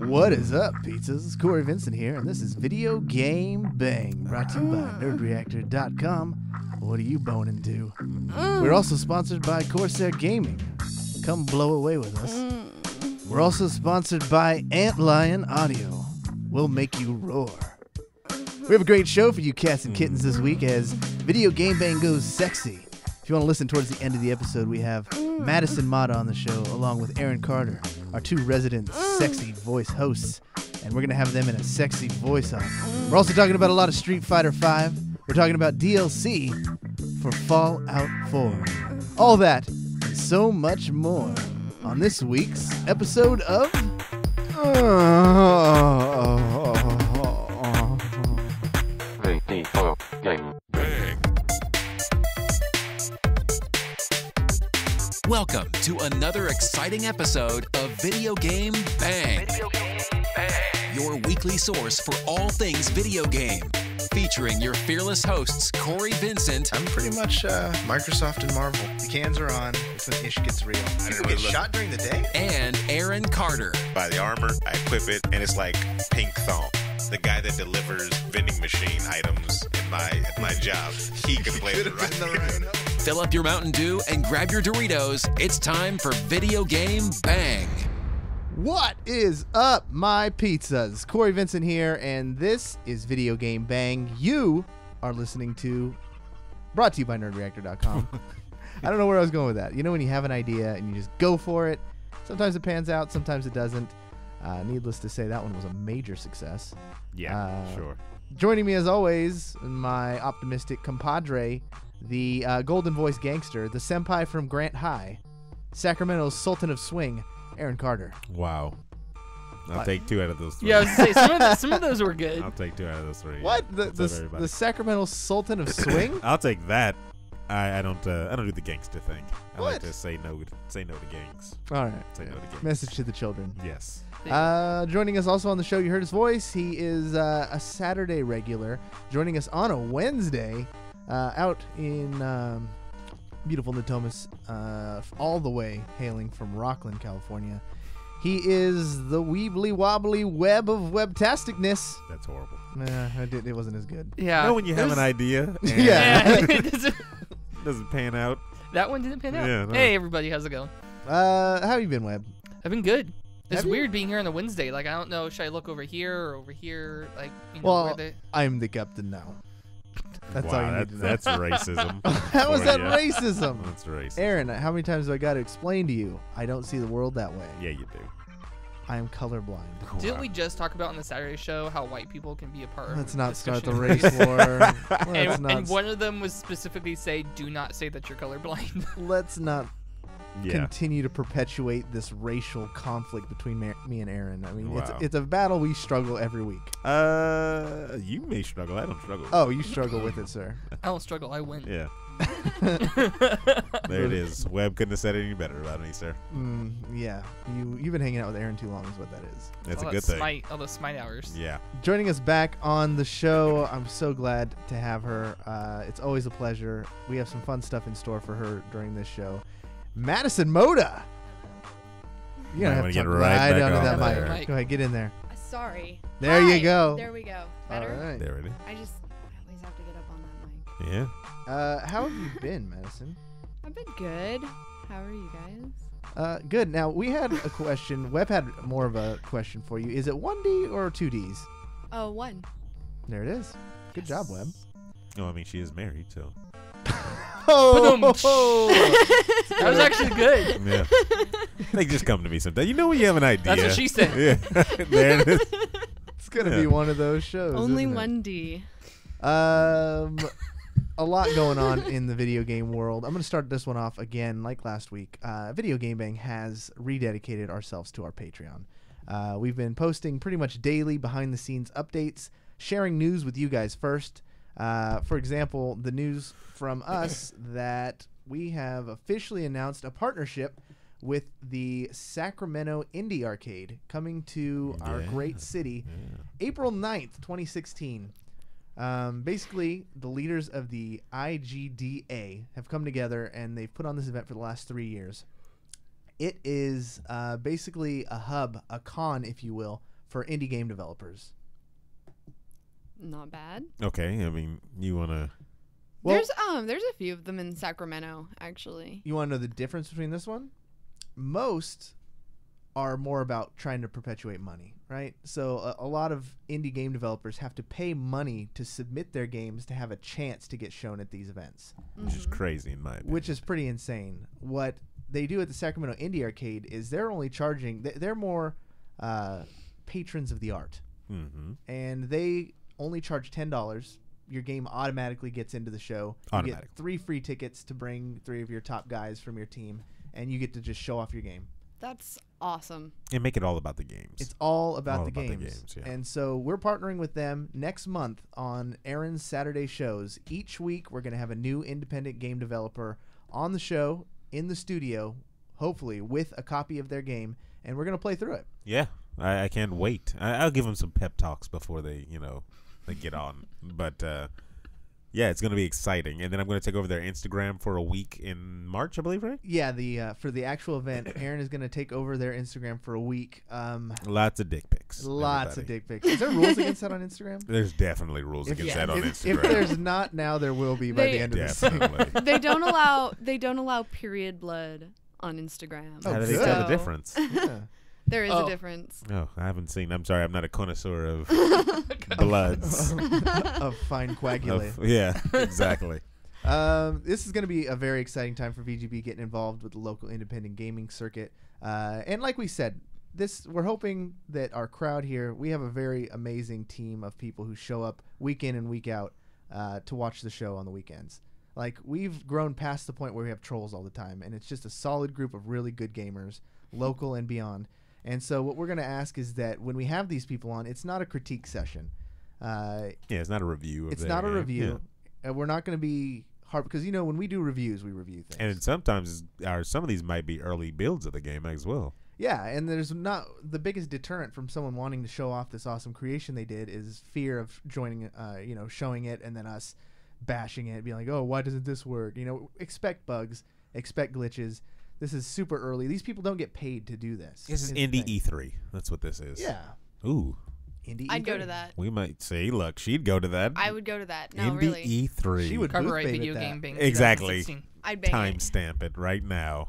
What is up, pizzas? It's Cory Vincent here, and this is Video Game Bang, brought to you by nerdreactor.com. What are you boning to? We're also sponsored by Corsair Gaming. Come blow away with us. We're also sponsored by Antlion Audio. We'll make you roar. We have a great show for you cats and kittens this week as Video Game Bang goes sexy. If you want to listen towards the end of the episode, we have Madison Motta on the show, along with Aaron Carter, our two resident sexy voice hosts, and we're going to have them in a sexy voice-off. We're also talking about a lot of Street Fighter V. We're talking about DLC for Fallout 4. All that and so much more on this week's episode of... Video Game Bang. Welcome to another exciting episode of Video Game Bang. Video Game Bang. Your weekly source for all things video game. Featuring your fearless hosts, Cory Vincent. I'm pretty much Microsoft and Marvel. The cans are on. It's when ish gets real. People get shot during the day? And Aaron Carter. Buy the armor, I equip it, and it's like pink thong. The guy that delivers vending machine items at my job, he could play the right. Fill up your Mountain Dew and grab your Doritos. It's time for Video Game Bang. What is up, my pizzas? Cory Vincent here, and this is Video Game Bang. You are listening to, brought to you by nerdreactor.com. I don't know where I was going with that. You know when you have an idea and you just go for it? Sometimes it pans out, sometimes it doesn't. Needless to say, that one was a major success. Yeah, sure. Joining me as always, my optimistic compadre, the golden voice gangster, the senpai from Grant High, Sacramento's Sultan of Swing, Aaron Carter. Wow. I'll take 2 out of those 3. Yeah, I was going to say, some of those were good. I'll take 2 out of those 3. What? Yeah. The Sacramento Sultan of Swing? I'll take that. I don't do the gangster thing. I What? like to say no to gangs. All right. Say no to gangs. Message to the children. Yes. Joining us also on the show, you heard his voice. He is a Saturday regular. Joining us on a Wednesday out in beautiful Natomas, all the way hailing from Rockland, California. He is the weebly wobbly web of webtasticness. That's horrible. It wasn't as good. Yeah. You know when you have an idea and Yeah. it doesn't pan out? That one didn't pan out. Yeah, no. Hey, everybody, how's it going? How have you been, Webb? I've been good. It's Have you? weird being here on a Wednesday. Like, I don't know, should I look over here or over here? Like, you know, Well, where they... I'm the captain now. That's all you need to know. That's racism. How is for that ya. racism? That's racist. Aaron, how many times do I got to explain to you? I don't see the world that way. Yeah, you do. I am colorblind. Didn't we just talk about on the Saturday show how white people can be a part of Let's not start the discussion? race war. Let's not. And one of them was specifically say, do not say that you're colorblind. Let's not Yeah. continue to perpetuate this racial conflict between me and Aaron. I mean, Wow. it's a battle we struggle every week. You may struggle. I don't struggle. Oh, you struggle with it, sir. I don't struggle, I win. Yeah. There it is. Webb couldn't have said it any better about me, sir. Yeah, you've been hanging out with Aaron too long, is what that is. That's All a that good thing. Smite, all those smite hours. Yeah. Joining us back on the show, I'm so glad to have her. It's always a pleasure. We have some fun stuff in store for her during this show. Madison Motta. You're gonna have wanna to get talk right back onto on that there. mic. Go ahead, get in there. Sorry. There Hi. you go. There we go. All Better? right. There it is. I always have to get up on that mic. Yeah. How have you been, Madison? I've been good. How are you guys? Good. Now, we had a question. Webb had more of a question for you. Is it 1D or 2Ds? Oh, one. There it is. Good job, Webb. Oh, I mean, she is married, so. That was actually good. Yeah. They just come to me sometimes. You know when you have an idea. That's what she said. Yeah. There it is. It's going to be one of those shows. Only isn't it? 1D. A lot going on in the video game world. I'm going to start this one off again, like last week. Video Game Bang has rededicated ourselves to our Patreon. We've been posting pretty much daily behind-the-scenes updates, sharing news with you guys first. For example, the news from us that we have officially announced a partnership with the Sacramento Indie Arcade coming to our great city April 9th, 2016. Basically, the leaders of the IGDA have come together and they've put on this event for the last 3 years. It is basically a hub, a con, if you will, for indie game developers. Not bad. Okay, I mean, you want to... Well, There's a few of them in Sacramento, actually. you want to know the difference between this one? Most are more about trying to perpetuate money, right? So a lot of indie game developers have to pay money to submit their games to have a chance to get shown at these events, Which is crazy in my opinion. which is pretty insane. What they do at the Sacramento Indie Arcade is they're only charging, they're more patrons of the art, and they only charge $10. Your game automatically gets into the show. You get 3 free tickets to bring 3 of your top guys from your team, and you get to just show off your game. That's awesome. And make it all about the games. It's all about the games. Yeah. And so we're partnering with them next month on Aaron's Saturday shows. Each week, we're going to have a new independent game developer on the show, in the studio, hopefully, with a copy of their game, and we're going to play through it. Yeah, I can't wait. I'll give them some pep talks before they get on. But yeah, it's going to be exciting. And then I'm going to take over their Instagram for a week in March, I believe, right? Yeah, for the actual event, Aaron is going to take over their Instagram for a week. Lots of dick pics. Lots everybody. of dick pics. Is there rules against that on Instagram? There's definitely rules against that on Instagram. If there's not now, there will be by the end of this. Definitely. They don't allow period blood on Instagram. Oh, How do they good. tell the difference? Yeah. There is a difference. Oh, I haven't seen. I'm sorry, I'm not a connoisseur of bloods. Of fine coagulae. Yeah, exactly. This is going to be a very exciting time for VGB getting involved with the local independent gaming circuit. And like we said, we're hoping that our crowd here, we have a very amazing team of people who show up week in and week out to watch the show on the weekends. Like, we've grown past the point where we have trolls all the time, and it's just a solid group of really good gamers, local and beyond. And so what we're going to ask is that when we have these people on, it's not a critique session. Yeah, it's not a review. It's not a review. We're not going to be hard, because, when we do reviews, we review things. And sometimes some of these might be early builds of the game as well. Yeah, and there's not the biggest deterrent from someone wanting to show off this awesome creation they did is fear of joining, showing it, and then us bashing it, being like, oh, why doesn't this work? Expect bugs, expect glitches. This is super early. These people don't get paid to do this. This is Indie E3. That's what this is. Yeah. Ooh. Indie I'd E3. go to that. We might say, look, she'd go to that. I would go to that. No, Indie really. E3. She would Copyright booth babe video at that. game bang. Exactly. 2016. I'd bang it. Timestamp it right now.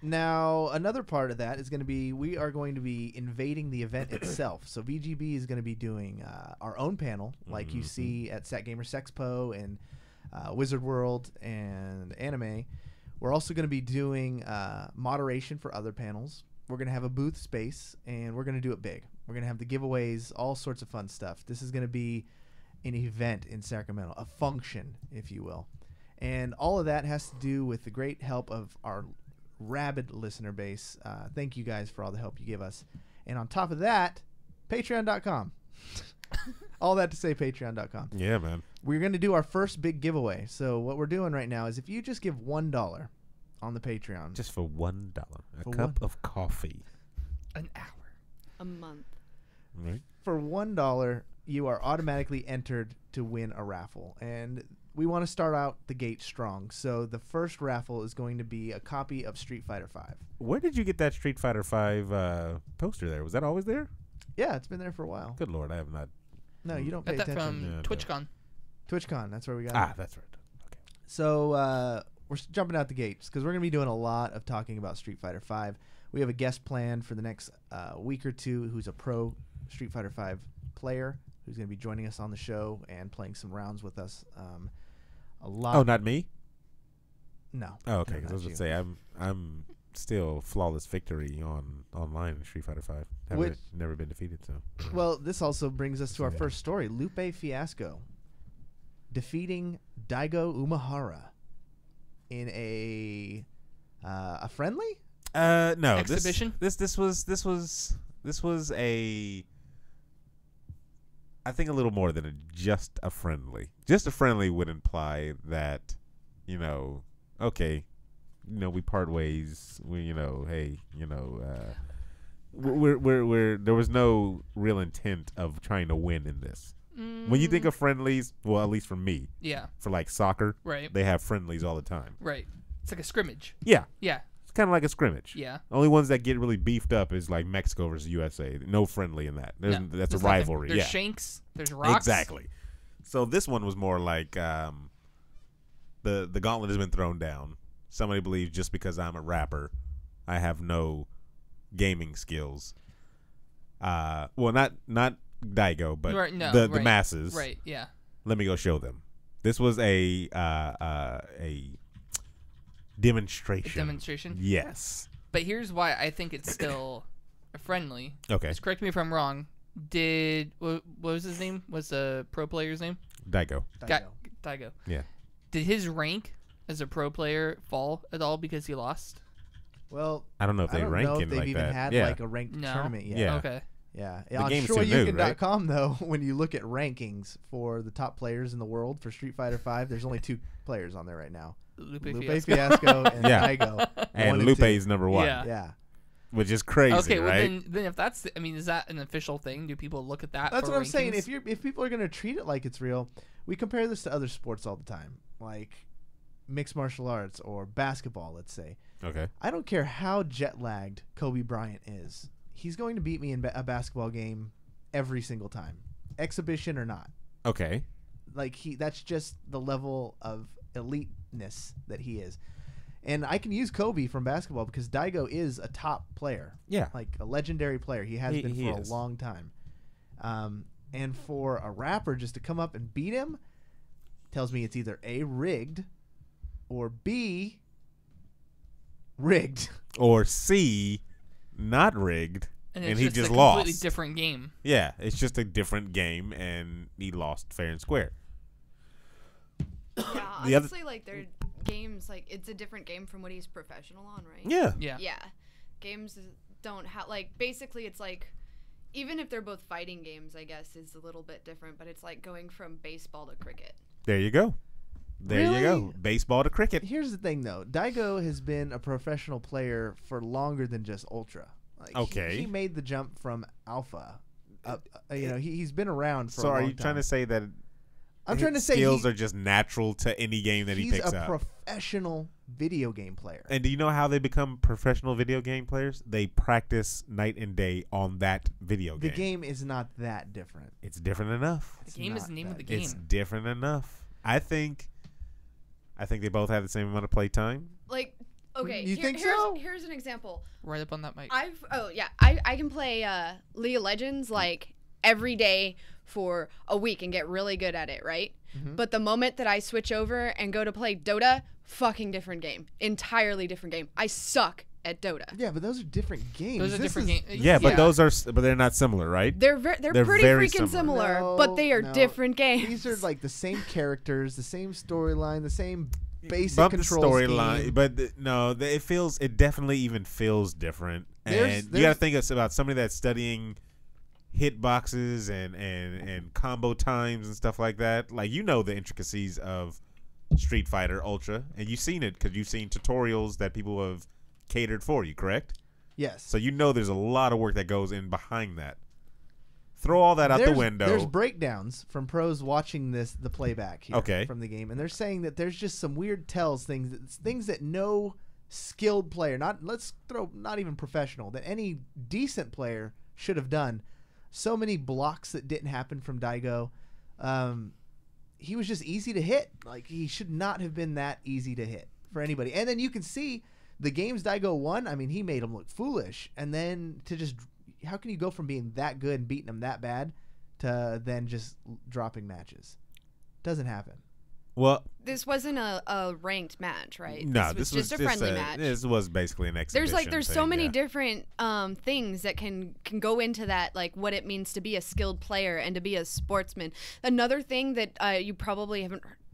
Now, another part of that is going to be we are going to be invading the event itself. So VGB is going to be doing our own panel, like you see at Sat Gamer Sexpo and Wizard World and Anime. We're also going to be doing moderation for other panels. We're going to have a booth space, and we're going to do it big. We're going to have the giveaways, all sorts of fun stuff. This is going to be an event in Sacramento, a function, if you will. And all of that has to do with the great help of our rabid listener base. Thank you guys for all the help you give us. And on top of that, patreon.com. All that to say patreon.com. Yeah, man. We're going to do our first big giveaway. So what we're doing right now is if you just give $1 on the Patreon. Just for $1. A For cup of coffee. An hour. A month. Right? For $1, you are automatically entered to win a raffle. And we want to start out the gate strong. So the first raffle is going to be a copy of Street Fighter V. Where did you get that Street Fighter V poster there? Was that always there? Yeah, it's been there for a while. Good Lord, I have not. No, you don't pay Got that attention. from Yeah, TwitchCon. TwitchCon, that's where we got Ah, it. that's right. Okay. So we're jumping out the gates because we're going to be doing a lot of talking about Street Fighter V. We have a guest planned for the next week or two who's a pro Street Fighter V player who's going to be joining us on the show and playing some rounds with us. A lot. Oh, not me? No. Oh, okay. No, 'Cause I not was going you. to say, I'm still flawless victory online in Street Fighter V. Never been defeated, so. Well, this also brings us to our first story. Lupe Fiasco defeating Daigo Umehara in a friendly? No. Exhibition? This was a, I think a little more than just a friendly. Just a friendly would imply that, okay, we part ways. Hey, we're there was no real intent of trying to win in this. When you think of friendlies, well, at least for me, Yeah. for like soccer, Right. they have friendlies all the time. Right. It's like a scrimmage. Yeah. Yeah. It's kind of like a scrimmage. Yeah. Only ones that get really beefed up is like Mexico versus USA. No friendly in that. That's a There's nothing. rivalry. There's yeah. shanks. There's rocks. Exactly. So this one was more like the gauntlet has been thrown down. Somebody believes just because I'm a rapper, I have no gaming skills. Well, not Daigo, but the masses. Right. Yeah. Let me go show them. This was a demonstration. Demonstration. Yes. But here's why I think it's still friendly. Okay. Just correct me if I'm wrong. What was his name? What's the pro player's name? Daigo. Daigo. Yeah. Did his rank as a pro player fall at all because he lost? Well, I don't know if they rank know it if they've like even that. had Yeah. like a ranked No. tournament yet. Yeah. Okay. Yeah. The On game's still new, right? SureYouCan.com, though, when you look at rankings for the top players in the world for Street Fighter V, there's only 2 players on there right now. Lupe Fiasco and Yeah. Daigo. And 1 Lupe 2. is number 1. Yeah. Yeah. Which is crazy, Okay, well right? then if that's is that an official thing? Do people look at that? That's for what I'm saying. rankings? If people are going to treat it like it's real, we compare this to other sports all the time, like mixed martial arts or basketball, let's say. Okay. I don't care how jet lagged Kobe Bryant is. He's going to beat me in a basketball game every single time, exhibition or not. Okay. Like that's just the level of eliteness that he is. And I can use Kobe from basketball because Daigo is a top player. Yeah. Like a legendary player. He has been for is. a long time. And for a rapper just to come up and beat him tells me it's either A, rigged, or B, rigged. Or C, not rigged, and and it's he just just a lost. completely different game. Yeah, it's just a different game, and he lost fair and square. Yeah, The other- honestly, like their games, like it's a different game from what he's professional on, right? Yeah. Yeah. Yeah, games don't have like basically it's like even if they're both fighting games, I guess is a little bit different, but it's like going from baseball to cricket. There you go. There you go. Really? Baseball to cricket. Here's the thing, though. Daigo has been a professional player for longer than just Ultra. Like, Okay. He made the jump from Alpha. He's been around for So a are long you trying time. to say that I'm trying to his say skills are just natural to any game that he he's picks a up? professional video game player. And do you know how they become professional video game players? They practice night and day on that video The game. game is not that different. It's different enough. The game is not the name of the that game. It's different enough. I think they both have the same amount of play time. Like, okay, You think so? Here's an example. Right up on that mic. I can play League of Legends like every day for a week and get really good at it, right? Mm-hmm. But the moment that I switch over and go to play Dota, fucking different game, entirely different game. I suck at Dota. Yeah, but those are different games. Those are This different is- games. Yeah, but but they're not similar, right? They're They're pretty very freaking similar. similar, but they are No, different games. These are like the same characters, the same storyline, the same basic Bump the control storyline, scheme. but it definitely even feels different. And you got to think about somebody that's studying hitboxes and combo times and stuff like that. Like, you know the intricacies of Street Fighter Ultra, and you've seen it because you've seen tutorials that people have catered for you, correct? Yes. So you know there's a lot of work that goes in behind that. Throw all that out the window. There's breakdowns from pros watching the playback here Okay. from the game, and they're saying that there's just some weird tells, things that no skilled player, not even professional, that any decent player should have done. So many blocks that didn't happen from Daigo. He was just easy to hit. Like, he should not have been that easy to hit for anybody. And then you can see the games Daigo won. I mean, he made him look foolish, and then to just. How can you go from being that good and beating them that bad to then just dropping matches? Doesn't happen. Well, This wasn't a ranked match, right? no, this was just a friendly match. This was basically an exhibition. There's so thing, many yeah. different things that can go into that, like what it means to be a skilled player and to be a sportsman. Another thing that you probably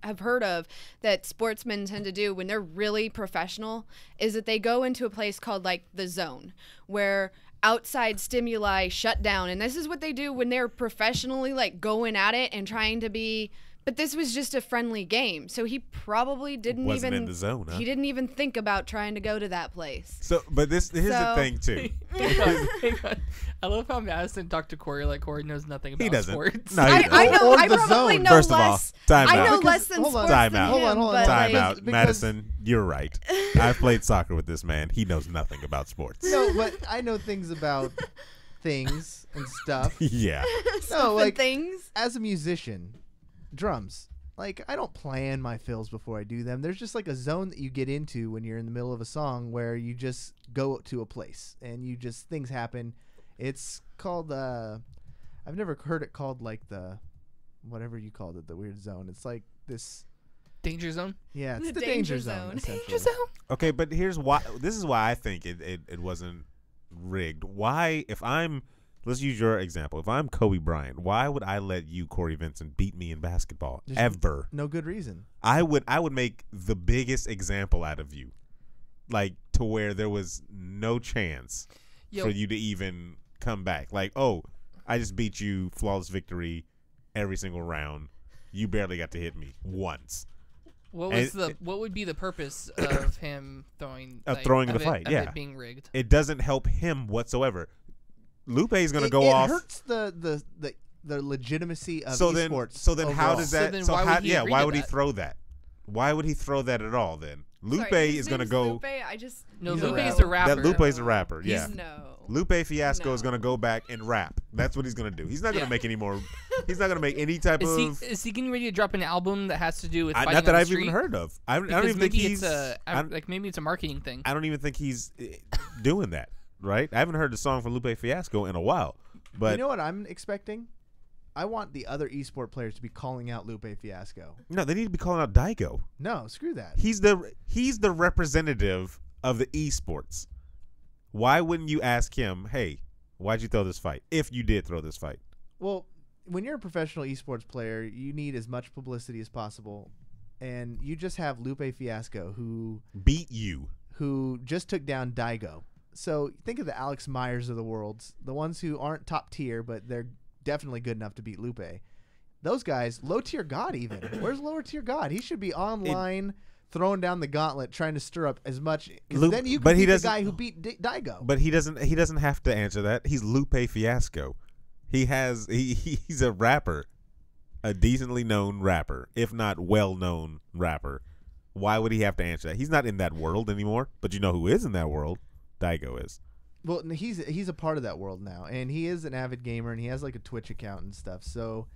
have heard of that sportsmen tend to do when they're really professional is that they go into a place called like the zone, where outside stimuli shut down, and this is what they do when they're professionally like going at it and trying to be But this was just a friendly game, so he probably didn't Wasn't even in the zone, huh? He didn't even think about trying to go to that place. So, but here's the thing too. Hang on. I love how Madison talked to Corey like Corey knows nothing about He doesn't. sports. No, he doesn't. I know. Or I the probably zone. know First of all, less. time I out. know Because- less than hold on. sports Time than out. him. Hold on, hold on. but, Time like, out, because- Madison. You're right. I've played soccer with this man. He knows nothing about sports. No, but I know things about things and stuff. Yeah. stuff and like- things. As a musician, drums. Like, I don't plan my fills before I do them. There's just like a zone that you get into when you're in the middle of a song where you just go to a place and you just things happen. It's called I've never heard it called like the whatever you called it, the weird zone. It's like this. Danger zone. Yeah, it's The the danger danger zone. zone. Essentially. Okay, but here's why. This is why I think it wasn't rigged. Why, if I'm, let's use your example. If I'm Kobe Bryant, why would I let you, Cory Vincent, beat me in basketball There's ever? No good reason. I would make the biggest example out of you, like to where there was no chance Yo. for you to even come back. Like, oh, I just beat you, flawless victory, every single round. You barely got to hit me once. What would be the purpose of him throwing throwing the of fight, of yeah. it being rigged? It doesn't help him whatsoever. Lupe is going to go it off. hurts the legitimacy of So esports. then how overall. does that? then So why how? would he Yeah, agree why to would he that? throw that? Why would he throw that at all? Then Lupe Sorry, his is going to name's go. Lupe. I just No, he's Lupe's a rapper. That Lupe's a rapper. Yeah. No. Lupe Fiasco is No. going to go back and rap. That's what he's going to do. He's not going to Yeah. make any more. He's not going to make any type of. Is he getting ready to drop an album that has to do with fighting Not that on the I've street? even heard of. I don't Because even think maybe he's. like maybe it's a marketing thing. I don't even think he's doing that. Right? I haven't heard the song from Lupe Fiasco in a while. But you know what I'm expecting? I want the other esport players to be calling out Lupe Fiasco. no, they need to be calling out Daigo. No, screw that. He's the representative of the esports. Why wouldn't you ask him, hey, why'd you throw this fight? If you did throw this fight. Well, when you're a professional esports player, you need as much publicity as possible. And you just have Lupe Fiasco Beat you. who just took down Daigo. So think of the Alex Myers of the world, the ones who aren't top tier, but they're definitely good enough to beat Lupe. Those guys, low tier God even. Where's lower tier God? He should be online throwing down the gauntlet, trying to stir up as much. 'Cause Lupe- then you but can he beat the doesn't- guy who beat Daigo. But he doesn't have to answer that. He's Lupe Fiasco. He's a rapper. A decently known rapper, if not well-known rapper. Why would he have to answer that? He's not in that world anymore. But you know who is in that world? Daigo is. Well, he's a part of that world now, and he is an avid gamer, and he has like a Twitch account and stuff. So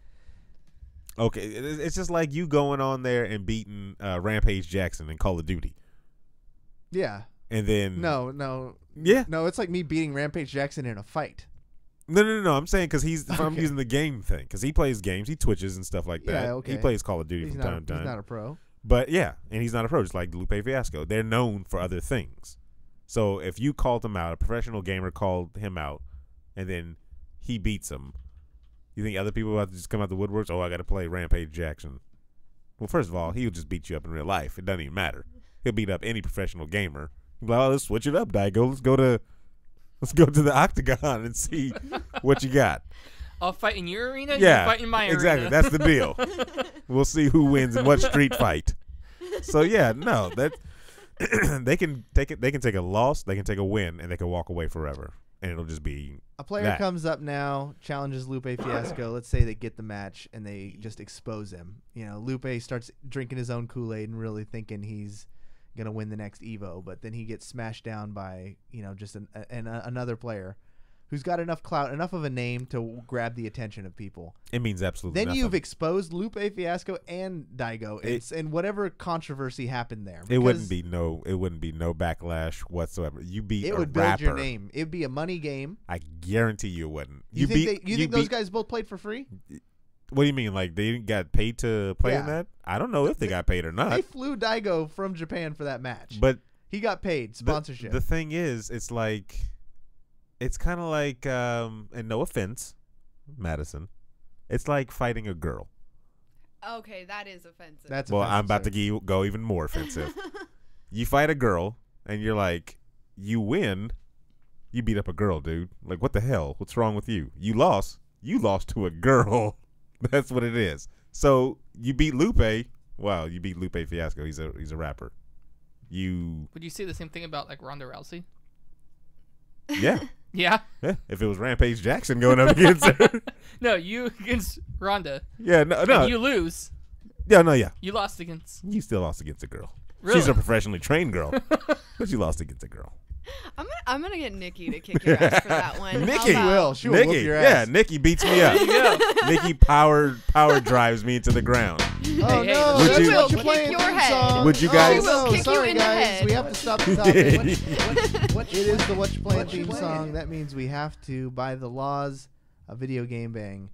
Okay, it's just like you going on there and beating Rampage Jackson in Call of Duty. yeah, And then no, yeah, it's like me beating Rampage Jackson in a fight. no. I'm saying because I'm using the game thing because he plays games, he twitches and stuff like that. Yeah, okay. He plays Call of Duty He's from not, time to time. he's not a pro. But yeah, and he's not a pro, just like Lupe Fiasco. They're known for other things. So if you called him out, a professional gamer called him out, and then he beats him, you think other people about to just come out the woodworks? Oh, I got to play Rampage Jackson. Well, first of all, he'll just beat you up in real life. It doesn't even matter. He'll beat up any professional gamer. He'll be like, oh, let's switch it up, Daigo. Let's go to the octagon and see what you got. I'll fight in your arena. Yeah, You fight in my exactly. arena. That's the deal. We'll see who wins in what street fight. So yeah, no, that they can take it. They can take a loss. They can take a win, and they can walk away forever, and it'll just be A player that. comes up now, challenges Lupe Fiasco. Let's say they get the match and they just expose him. You know, Lupe starts drinking his own Kool-Aid and really thinking he's gonna win the next Evo, but then he gets smashed down by just another player who's got enough clout, enough of a name to grab the attention of people. It means absolutely Then nothing. you've exposed Lupe Fiasco and Daigo, and whatever controversy happened there. It wouldn't because be no backlash whatsoever. You beat It a would build rapper. your name. It'd be a money game. I guarantee you it wouldn't. You think those guys both played for free? What do you mean? Like they got paid to play in Yeah. that? I don't know if they got paid or not. They flew Daigo from Japan for that match. But he got paid sponsorship. The thing is, it's kind of like, and no offense, Madison, it's like fighting a girl. Okay, that is offensive. That's Well, offensive, I'm about sir. to go even more offensive. You fight a girl, and you're like, you win, you beat up a girl, dude. Like, what the hell? What's wrong with you? You lost to a girl. That's what it is. So you beat Lupe. Wow, you beat Lupe Fiasco. He's a rapper. Would you say the same thing about like Ronda Rousey? Yeah. Yeah. Yeah. If it was Rampage Jackson going up against her. No, you against Ronda. Yeah. No. And you lose. Yeah. No. Yeah. You lost against. You still lost against a girl. Really? She's a professionally trained girl, but you lost against a girl. I'm gonna get Nikki to kick your ass for that one. Nikki How about- She will whoop your ass. Yeah, Nikki beats me up. Nikki power drives me into the ground. Oh hey, no! would That's you- what you're Kick playing your theme head. song. Would you Oh, guys- She will no, kick you sorry, in the guys. head. We have to stop the topic. It is the What You Playing theme song. That means we have to, by the laws of Video Game Bang,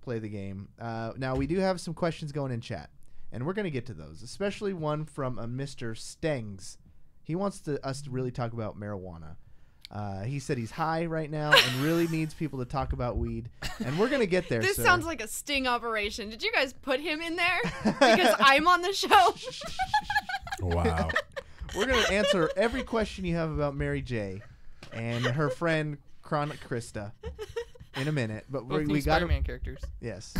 play the game. Now we do have some questions going in chat, and we're going to get to those, especially one from a Mr. Stengs. He wants us to really talk about marijuana. He said he's high right now and really needs people to talk about weed, and we're going to get there. This sir. sounds like a sting operation. Did you guys put him in there because I'm on the show? Wow. We're going to answer every question you have about Mary J. and her friend Chronic Krista in a minute. But Both we new got Spider-Man characters. Yes.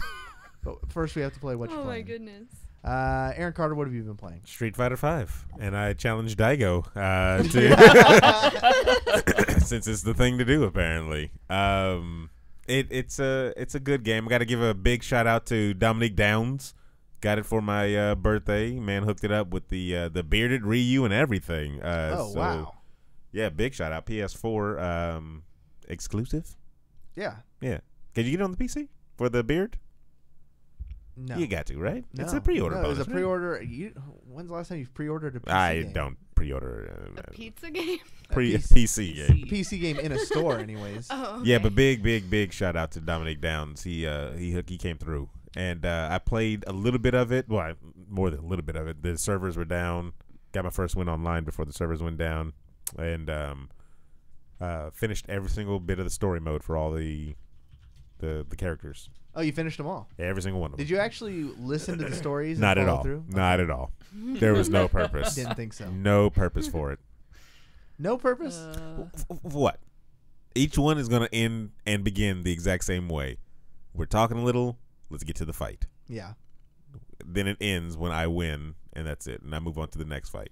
But first we have to play What You Oh Playing. my goodness. Aaron Carter, what have you been playing? Street Fighter 5, and I challenged Daigo to since it's the thing to do apparently. It's a good game. I got to give a big shout out to Dominique Downs. Got it for my birthday. Man hooked it up with the bearded Ryu and everything. Wow. Yeah, big shout out. PS4 exclusive. Yeah. Yeah. Can you get it on the PC for the beard? No. You got to, right? No. It's a pre-order No, it was bonus, a right? pre-order. When's the last time you've pre-ordered a PC I game? don't pre-order A pizza game? PC game. PC game in a store, anyways. Oh, okay. Yeah, but big shout out to Dominic Downs. He came through, and I played a little bit of it. Well, more than a little bit of it. The servers were down. Got my first win online before the servers went down, and finished every single bit of the story mode for all the characters. Oh, you finished them all. Every single one of them. Did you actually listen to the stories? Not and at follow all. Through? Not at all. There was no purpose. Didn't think so. No purpose for it. No purpose? What? Each one is going to end and begin the exact same way. We're talking a little. Let's get to the fight. Yeah. Then it ends when I win, and that's it. And I move on to the next fight.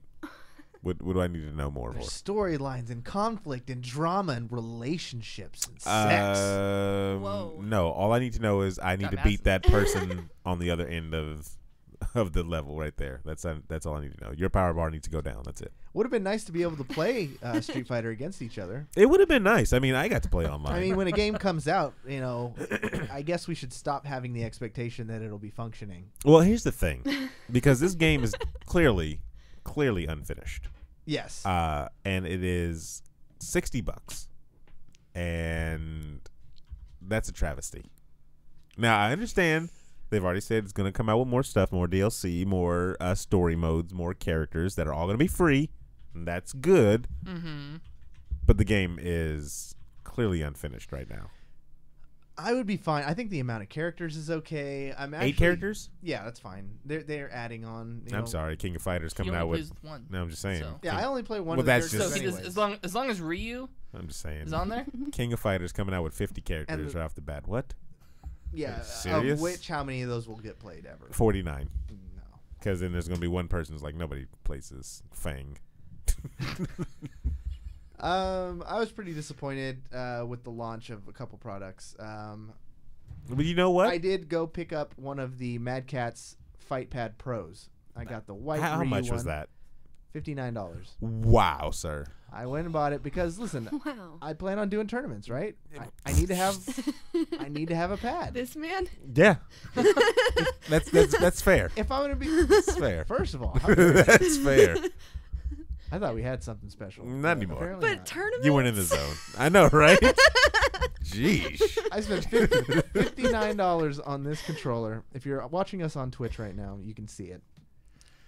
What do I need to know more There's for? storylines and conflict and drama and relationships and sex. Whoa. No. All I need to know is I need Got to beat that person on the other end of the level right there. That's all I need to know. Your power bar needs to go down. That's it. Would have been nice to be able to play Street Fighter against each other. It would have been nice. I mean, I got to play online. I mean, when a game comes out, I guess we should stop having the expectation that it'll be functioning. Well, here's the thing, because this game is clearly unfinished. Yes. And it is $60, and that's a travesty. Now I understand they've already said it's going to come out with more stuff, more DLC, more story modes, more characters that are all going to be free. And that's good. Mm-hmm. But the game is clearly unfinished right now. I would be fine. I think the amount of characters is okay. I'm actually, 8 characters? Yeah, that's fine. They're adding on. I'm sorry, King of Fighters coming He out only with. plays one. No, I'm just saying. So. Yeah, I only play one. Well, of the that's characters So he does, anyways. as long as Ryu I'm just saying. is on there. King of Fighters coming out with 50 characters the- right off the bat. What? Yeah, Serious? of which how many of those will get played ever? 49. No. Because then there's going to be one person who's like, nobody plays this Fang. I was pretty disappointed with the launch of a couple products. But you know what? I did go pick up one of the Mad Catz Fight Pad Pros. I got the white. How Ryu much was one, that? $59. Wow, sir. I went and bought it because listen, Wow. I plan on doing tournaments, right? I need to have I need to have a pad. This man? Yeah. that's fair. If I'm gonna be That's fair. first of all, how dare you? That's fair. I thought we had something special. Not anymore. Apparently But not. tournaments? You weren't in the zone. I know, right? Jeez. I spent $59 on this controller. If you're watching us on Twitch right now, you can see it.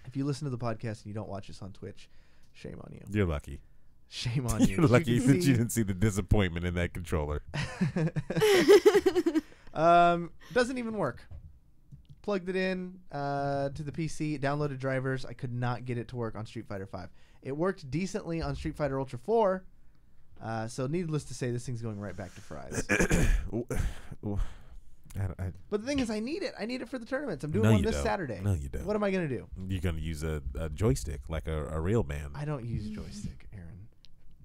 If you listen to the podcast and you don't watch us on Twitch, shame on you. You're lucky. Shame on you. You're lucky can that see- you didn't see the disappointment in that controller. Doesn't even work. Plugged it in to the PC, downloaded drivers. I could not get it to work on Street Fighter 5. It worked decently on Street Fighter Ultra 4. So needless to say, this thing's going right back to fries. But the thing is, I need it. I need it for the tournaments. I'm doing No, one you this don't. Saturday. No, you don't. What am I going to do? You're gonna use a joystick like a real man. I don't use joystick, Aaron.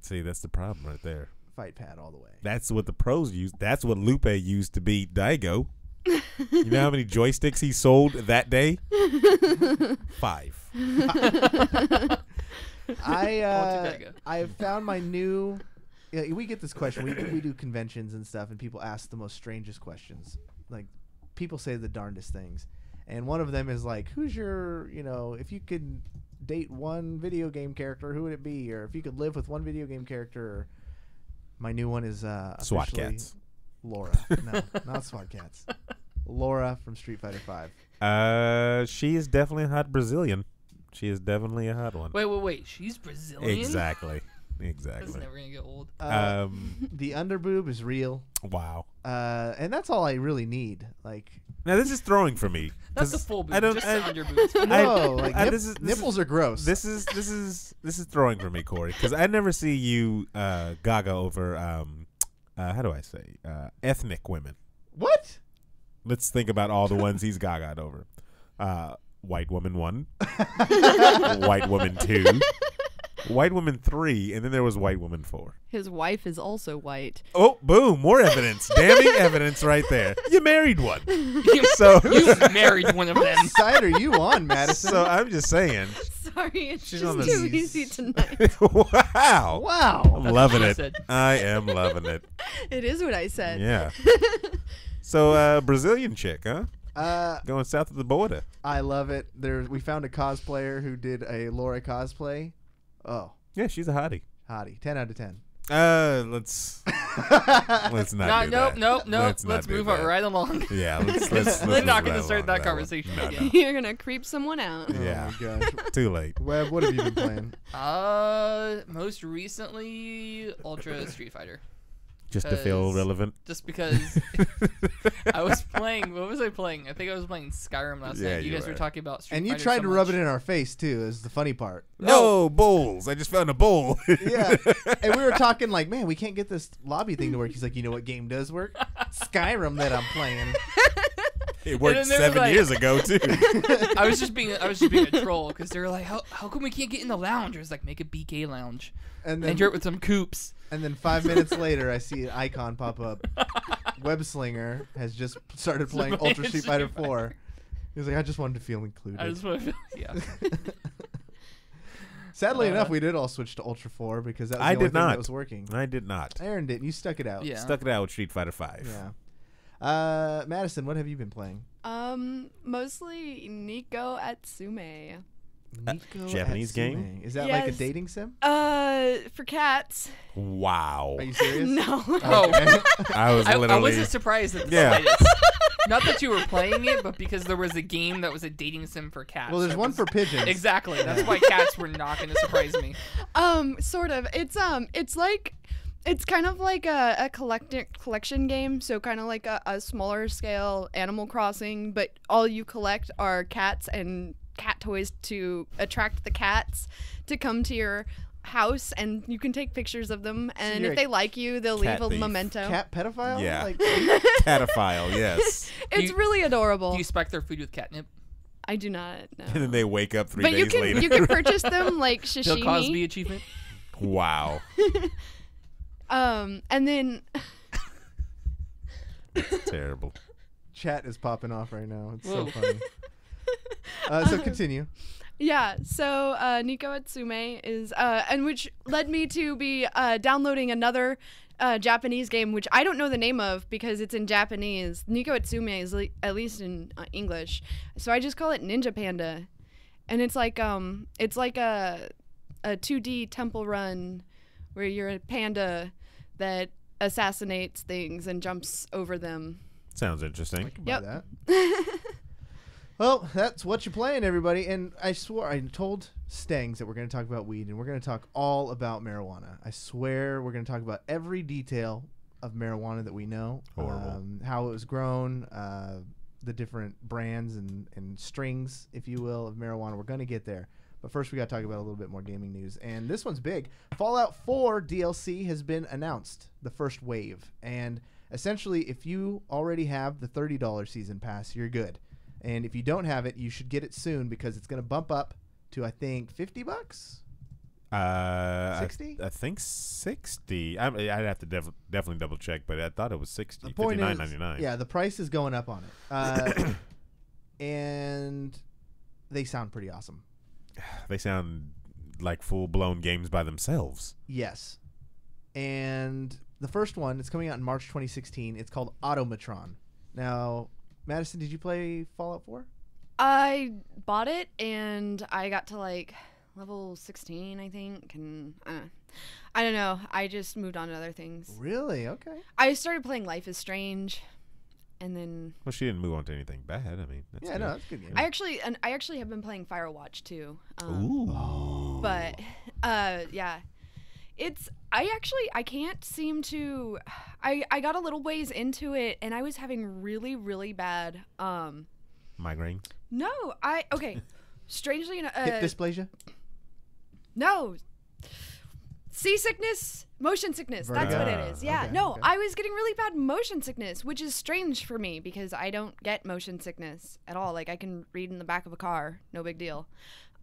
See, that's the problem right there. Fight pad all the way. That's what the pros use. That's what Lupe used to beat Daigo. You know how many joysticks he sold that day? 5. I found my new. Yeah, we get this question. We do conventions and stuff, and people ask the most strangest questions. Like, people say the darndest things, and one of them is like, "Who's your, if you could date one video game character, who would it be? Or if you could live with one video game character?" Or, my new one is SWAT Cats. Laura. No, not SWAT Cats. Laura from Street Fighter V. She is definitely a hot Brazilian. She is definitely a hot one. Wait. She's Brazilian? Exactly. That's never going to get old. The underboob is real. Wow. And that's all I really need. Like, now this is throwing for me. That's the full boob. I don't. Just the underboob. No, like nipples are gross. This is throwing for me, Corey, because I never see you gaga over how do I say ethnic women. What? Let's think about all the ones he's gagaed over. White woman 1, white woman 2, white woman 3, and then there was white woman 4. His wife is also white. Oh, boom! More evidence. Damning evidence right there. You married one. You married one of them. What side are you on, Madison? So I'm just saying. Sorry, it's She's just on the too easy tonight. Wow. Wow. I'm loving what I it. said. I am loving it. It is what I said. Yeah. So Brazilian chick, huh? Going south of the border. I love it. We found a cosplayer who did a Laura cosplay. Oh. Yeah, she's a hottie. 10 out of 10. Let's not do that. No. Let's move on right along. Yeah, let's We're not going right to start along that with conversation one. again. You're gonna creep someone out. Yeah. Oh my gosh. Too late. Webb, what have you been playing? Most recently, Ultra Street Fighter. Just to feel relevant. Just because I was playing. What was I playing? I think I was playing Skyrim last night. You guys were talking about Street Fighter. And you tried to rub it in our face too. Is the funny part. No bowls. I just found a bowl. Yeah. And we were talking like, man, we can't get this lobby thing to work. He's like, you know what game does work? Skyrim that I'm playing. It worked 7 years ago too. I was just being a troll because they were like, how come we can't get in the lounge? I was like, make a BK lounge and enter it with some coops. And then 5 minutes later, I see an icon pop up. Web Slinger has just started playing Ultra Street Fighter 4. He was like, I just wanted to feel included. I just want to feel, yeah. Sadly enough, we did all switch to Ultra 4 because that was the only thing that was working. I did not. Aaron didn't. You stuck it out. Yeah. Stuck it out with Street Fighter 5. Yeah. Madison, what have you been playing? Mostly Nico Atsume. Japanese Atsume. game? Is that like a dating sim? For cats. Wow. Are you serious? No. Oh, I was literally. I wasn't surprised at the slightest. Not that you were playing it, but because there was a game that was a dating sim for cats. Well, there's one for pigeons. Exactly. That's why cats were not going to surprise me. Sort of. It's kind of like a collection game, so kind of like a smaller scale Animal Crossing, but all you collect are cats and cat toys to attract the cats to come to your house, and you can take pictures of them, and if they like you, they'll leave a memento. Cat pedophile? Yeah. Like, Catophile, yes. It's really adorable. Do you spike their food with catnip? I do not know. And then they wake up 3 but days later. you can purchase them like sashimi. Bill Cosby achievement? Wow. And then Terrible. Chat is popping off right now. It's Whoa. so funny. So continue. Yeah, so Nico Atsume is, and which led me to be downloading another Japanese game, which I don't know the name of because it's in Japanese. Nico Atsume is at least in English, so I just call it Ninja Panda, and it's like a 2D temple run where you're a panda that assassinates things and jumps over them. Sounds interesting. Buy that. Well, that's what you're playing, everybody. And I swore, I told Stengs that we're going to talk about weed, and we're going to talk all about marijuana. I swear we're going to talk about every detail of marijuana that we know. Horrible. How it was grown, the different brands and strings, if you will, of marijuana. We're going to get there. But first, we got to talk about a little bit more gaming news. And this one's big. Fallout 4 DLC has been announced, the first wave. And Essentially, if you already have the $30 season pass, you're good. And if you don't have it, you should get it soon because it's going to bump up to, I think, $50. 60? I think 60. I'd have to definitely double check, but I thought it was 60. The point is, $59.99. yeah, the price is going up on it. And they sound pretty awesome. They sound like full-blown games by themselves. Yes. And the first one is coming out in March 2016. It's called Automatron. Now, Madison, did you play Fallout 4? I bought it, and I got to, like, level 16, I think. And I don't know. I just moved on to other things. Really? Okay. I started playing Life is Strange. And then Well, she didn't move on to anything bad. I mean, that's good. No, that's a good game. I actually have been playing Firewatch too. Ooh. But yeah, I can't seem to. I got a little ways into it, and I was having really, really bad Migraines? No, okay. Strangely enough, Hip dysplasia? No. Seasickness, motion sickness. That's what it is. Yeah. Okay, no, okay. I was getting really bad motion sickness, which is strange for me because I don't get motion sickness at all. Like I can read in the back of a car, no big deal.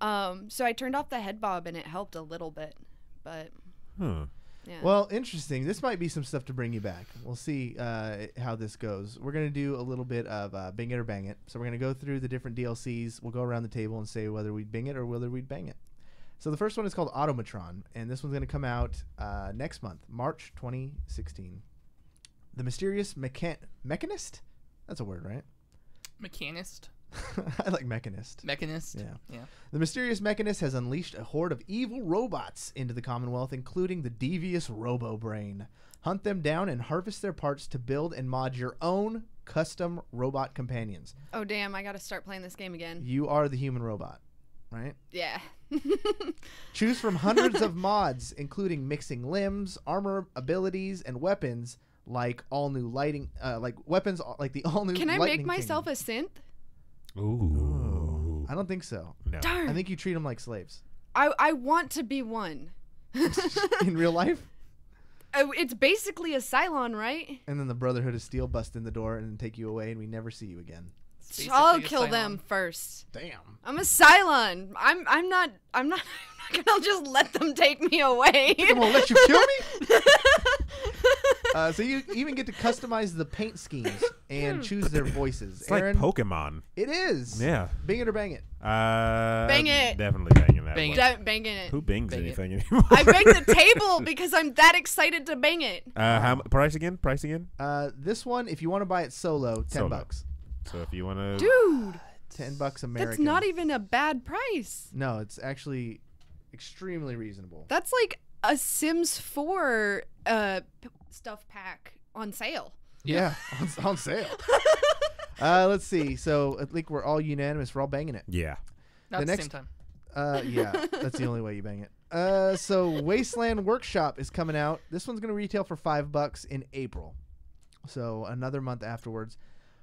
So I turned off the head bob and it helped a little bit, but yeah. Well, interesting. This might be some stuff to bring you back. We'll see how this goes. We're going to do a little bit of Bing It or Bang It. So we're going to go through the different DLCs. We'll go around the table and say whether we'd Bing it or whether we'd Bang it. So the first one is called Automatron, and this one's going to come out next month, March 2016. The mysterious mechanist? That's a word, right? Mechanist. I like mechanist. Mechanist. Yeah. The mysterious mechanist has unleashed a horde of evil robots into the Commonwealth, including the devious Robo-Brain. Hunt them down and harvest their parts to build and mod your own custom robot companions. Oh, damn. I got to start playing this game again. You are the human robot, right? Yeah. Choose from hundreds of mods, including mixing limbs, armor abilities, and weapons like all new lighting, like weapons like the all new. Can I make myself a synth? Ooh. I don't think so. No. Darn. I think you treat them like slaves. I want to be one. In real life? It's basically a Cylon, right? And then the Brotherhood of Steel bust in the door and take you away, and we never see you again. I'll kill them first. Damn. I'm a Cylon. I'm not gonna just let them take me away. I'm gonna let you kill me? So you even get to customize the paint schemes and choose their voices. It's Aaron, like Pokemon. it is. Yeah. Bing it or bang it. Bang it. Definitely banging that Bang one. Banging it. Who bangs Bang it. anything anymore? I banged the table because I'm that excited to bang it. Price again? This one, if you want to buy it solo, $10. So if you want to... Dude, $10 American. that's not even a bad price. No, it's actually extremely reasonable. That's like a Sims 4 stuff pack on sale. Yeah, on sale. Let's see. So I think we're all unanimous. We're all banging it. Yeah. Not at the same time. Yeah, that's the only way you bang it. So Wasteland Workshop is coming out. This one's going to retail for $5 in April. So another month afterwards.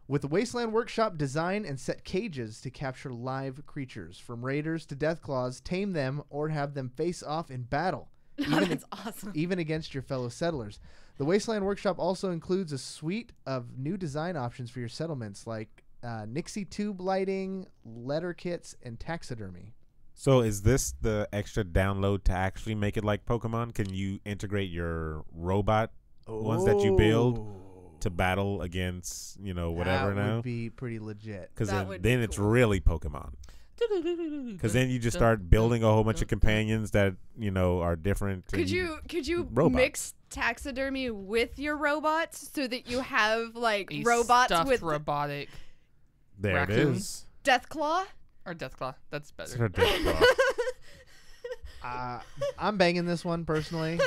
With the Wasteland Workshop, design and set cages to capture live creatures. From raiders to deathclaws, tame them or have them face off in battle. That's awesome. Even against your fellow settlers. The Wasteland Workshop also includes a suite of new design options for your settlements, like Nixie tube lighting, letter kits, and taxidermy. So is this the extra download to actually make it like Pokemon? Can you integrate your robot ones that you build to battle against, whatever that now? That would be pretty legit. Because That would then be it's cool. really Pokemon. Because then you just start building a whole bunch of companions that are different. Could you robots. mix taxidermy with your robots so that you have like A robots stuffed with robotic There raccoon? it is. Deathclaw? Or Deathclaw. That's It's better. her Deathclaw. I'm banging this one personally.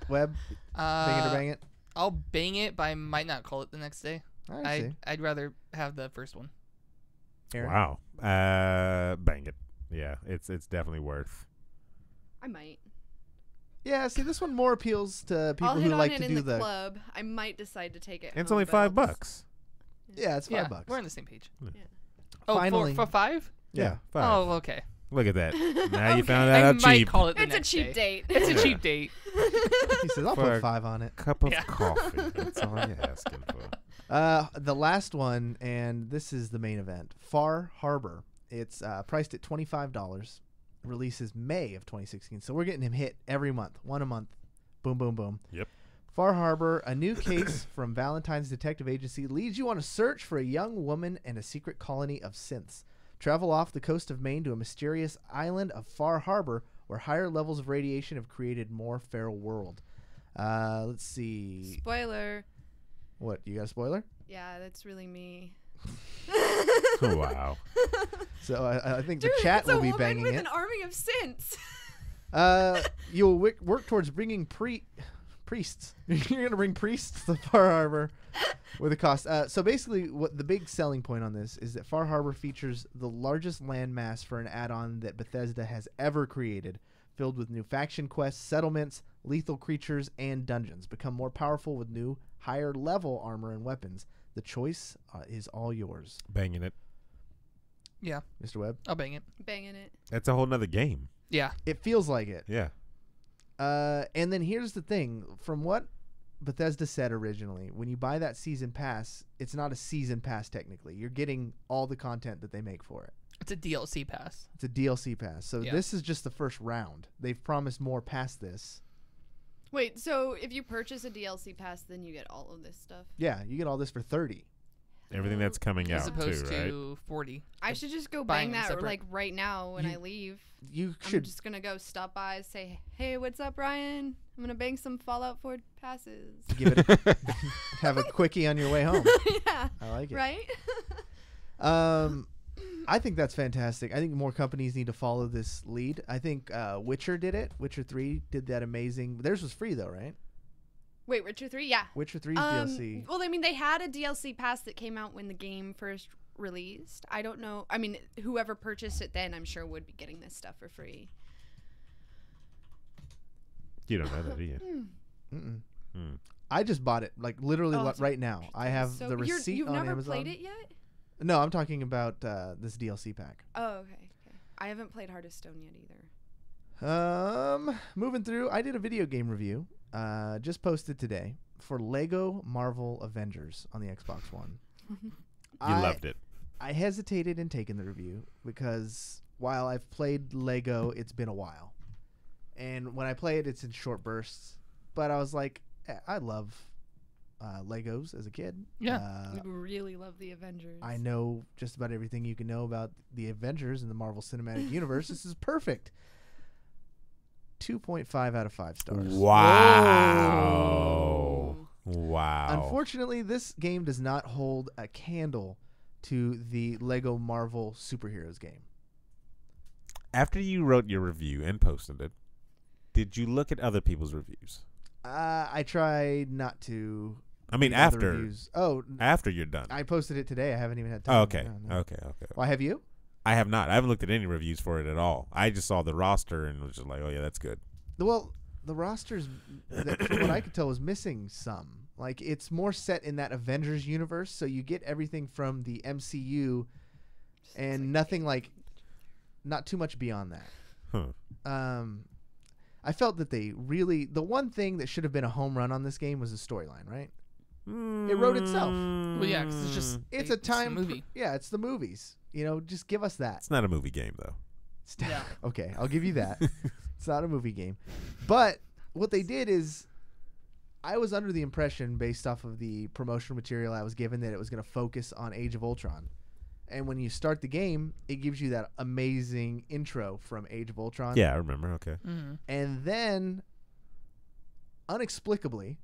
Webb, bang it or bang it? I'll bang it, but I might not call it the next day. I see. I'd rather have the first one. Aaron? Wow. Bang it. Yeah, it's definitely worth. I might. Yeah, see, this one more appeals to people I'll who hit like on to it do in the club. I might decide to take it. It's home, only but I'll just- $5. Yeah, it's $5. We're on the same page. Yeah. Oh, Finally. for $5? Yeah, $5. Oh, okay. Look at that. Now you found that I out might cheap. call it the It's a next cheap day. date. It's a cheap date. He says, I'll For put a 5 on it. Cup of Yeah. coffee. That's all you're asking for. The last one, and this is the main event, Far Harbor. It's priced at $25. Releases May of 2016. So we're getting him hit every month. One a month. Boom, boom, boom. Yep. Far Harbor, a new case from Valentine's Detective Agency, leads you on a search for a young woman and a secret colony of synths. Travel off the coast of Maine to a mysterious island of Far Harbor where higher levels of radiation have created more feral world. Let's see. Spoiler. What, you got a spoiler? Yeah, that's really me. Wow. So I think Dude, the chat it's a will be woman banging with it. an army of synths. You'll work towards bringing priests. You're going to bring priests to Far Harbor with a cost. So basically, what the big selling point on this is that Far Harbor features the largest landmass for an add-on that Bethesda has ever created, filled with new faction quests, settlements, lethal creatures, and dungeons. Become more powerful with new, higher-level armor and weapons. The choice is all yours. Banging it. Yeah, Mr. Webb? I'll bang it. Banging it. That's a whole nother game. Yeah. It feels like it. Yeah. And then here's the thing. From what Bethesda said originally, when you buy that season pass, it's not a season pass technically. You're getting all the content that they make for it. It's a DLC pass. It's a DLC pass. So Yeah. this is just the first round. They've promised more past this. Wait, so if you purchase a DLC pass, then you get all of this stuff? Yeah, you get all this for $30. Everything that's coming As out opposed too, right? to 40. I should just go Buying bang them that separate. like right now when I leave. You I'm should just gonna go stop by, say, "Hey, what's up, Ryan? I'm gonna bang some Fallout 4 passes." give it have a quickie on your way home. Yeah, I like it. right? I think that's fantastic. I think more companies need to follow this lead. I think Witcher did it. Witcher 3 did that amazing. Theirs was free though, right? Wait, Witcher 3? Yeah. Witcher 3's DLC. Well, I mean, they had a DLC pass that came out when the game first released. I don't know. I mean, whoever purchased it then, I'm sure would be getting this stuff for free. You don't know that, do you? Mm-mm. Hmm. I just bought it like literally Oh, it's right now. I have So the receipt you've on never Amazon. played it yet? No, I'm talking about this DLC pack. Oh, okay. I haven't played Heart of Stone yet either. Moving through, I did a video game review, just posted today for Lego Marvel Avengers on the Xbox One. You loved it. I hesitated in taking the review because while I've played Lego, it's been a while, and when I play it, it's in short bursts. But I was like, I love Legos as a kid. Yeah. We really love the Avengers. I know just about everything you can know about the Avengers in the Marvel Cinematic Universe. This is perfect. 2.5 out of 5 stars. Wow. Wow. Unfortunately, this game does not hold a candle to the Lego Marvel Superheroes game. After you wrote your review and posted it, did you look at other people's reviews? I tried not to. I mean, read other after reviews. Oh, after you're done. I posted it today. I haven't even had time. Oh, okay. No. Okay. Why have you? I have not. I haven't looked at any reviews for it at all. I just saw the roster and was just like, oh, yeah, that's good. Well, the rosters, from what I could tell, was missing some. Like, it's more set in that Avengers universe, so you get everything from the MCU and nothing not too much beyond that. Huh. I felt that the one thing that should have been a home run on this game was the storyline, right? It wrote itself. Well, yeah, because it's just It's a time movie. Yeah, it's the movies. You know, just give us that. It's not a movie game, though. Yeah. Okay, I'll give you that. It's not a movie game. But what they did is I was under the impression, based off of the promotional material I was given, that it was going to focus on Age of Ultron. And when you start the game, it gives you that amazing intro from Age of Ultron. Yeah, I remember. Okay. Mm-hmm. And then, inexplicably,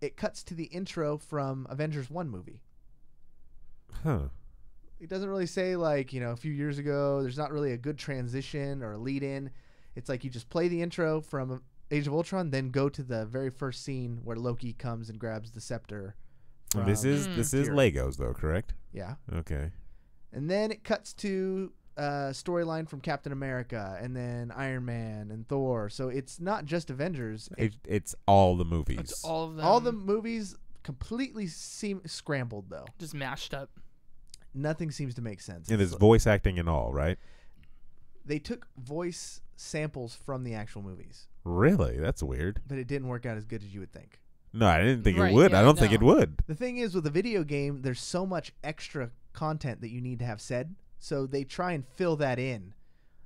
it cuts to the intro from Avengers 1 movie. Huh. It doesn't really say, like, a few years ago. There's not really a good transition or a lead-in. It's like you just play the intro from Age of Ultron, then go to the very first scene where Loki comes and grabs the scepter. This is Fury. Legos, though, correct? Yeah. Okay. And then it cuts to a storyline from Captain America and then Iron Man and Thor. So it's not just Avengers. It's all the movies. It's all of them. All the movies completely seem scrambled, though. just mashed up. Nothing seems to make sense. And there's voice acting and all, right? they took voice samples from the actual movies, Really? That's weird. but it didn't work out as good as you would think. No, I didn't think Right, it would. yeah, I don't think no. it would. The thing is, with a video game, there's so much extra content that you need to have said, so they try and fill that in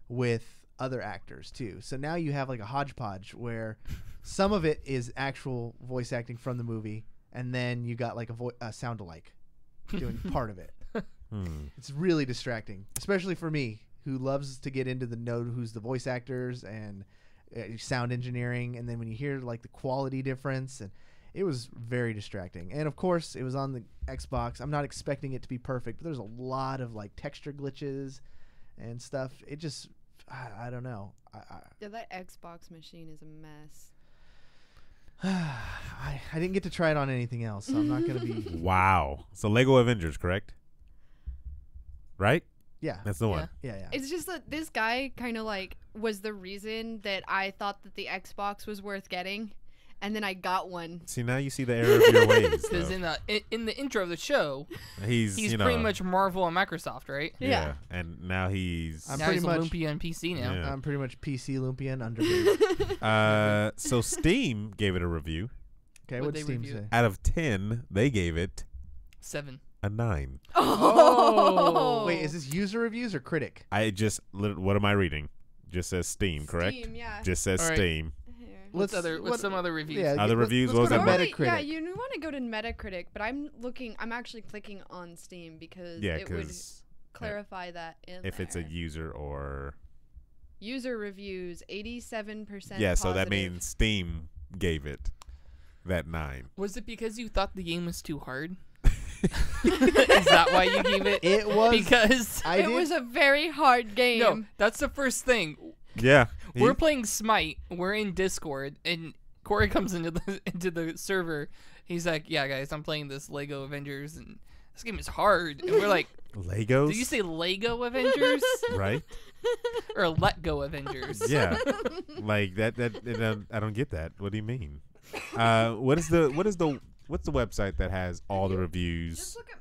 with other actors too. So now you have like a hodgepodge where some of it is actual voice acting from the movie, and then you got like a sound-alike doing part of it. It's really distracting, especially for me, who loves to get into the know who's the voice actors and sound engineering, and then when you hear like the quality difference, and it was very distracting. And of course, it was on the Xbox. I'm not expecting it to be perfect, but there's a lot of like texture glitches and stuff. It just, I don't know. Yeah, that Xbox machine is a mess. I didn't get to try it on anything else, so I'm not going to be. Wow. So Lego Avengers, correct? Right? Yeah. That's the one. Yeah. It's just that this guy kind of like was the reason that I thought that the Xbox was worth getting, and then I got one. See, now you see the error of your ways. Because though. in the intro of the show, he's he's you know, pretty much Marvel and Microsoft, right? yeah. And now he's I'm now pretty he's much- a Lumpy on PC now. Yeah. I'm pretty much PC Lumpian underrated. so Steam gave it a review. Okay, What'd what'd they Steam review say? it? Out of 10, they gave it 7. a 9. Oh, Wait, is this user reviews or critic? I just what am I reading? Just says Steam, correct? Steam, yeah. Just says All right. Steam. Here. What's some other reviews? Yeah, Other reviews, Let's what go was to that? Metacritic. Yeah, you want to go to Metacritic, but I'm actually clicking on Steam because Yeah, it would because clarify that in if it's a there. user or User reviews, 87%. yeah, so that positive. means Steam gave it that 9. Was it because you thought the game was too hard? Is that why you gave it? It was Because it was a very hard game. no, that's the first thing. Yeah, We're playing Smite. We're in Discord, and Corey comes into the server. He's like, "Yeah, guys, I'm playing this Lego Avengers, and this game is hard." And we're like, Legos. "Did you say Lego Avengers right? or Let Go Avengers?" Yeah, like that. I don't get that. What do you mean? What's the website that has all the reviews? Just look at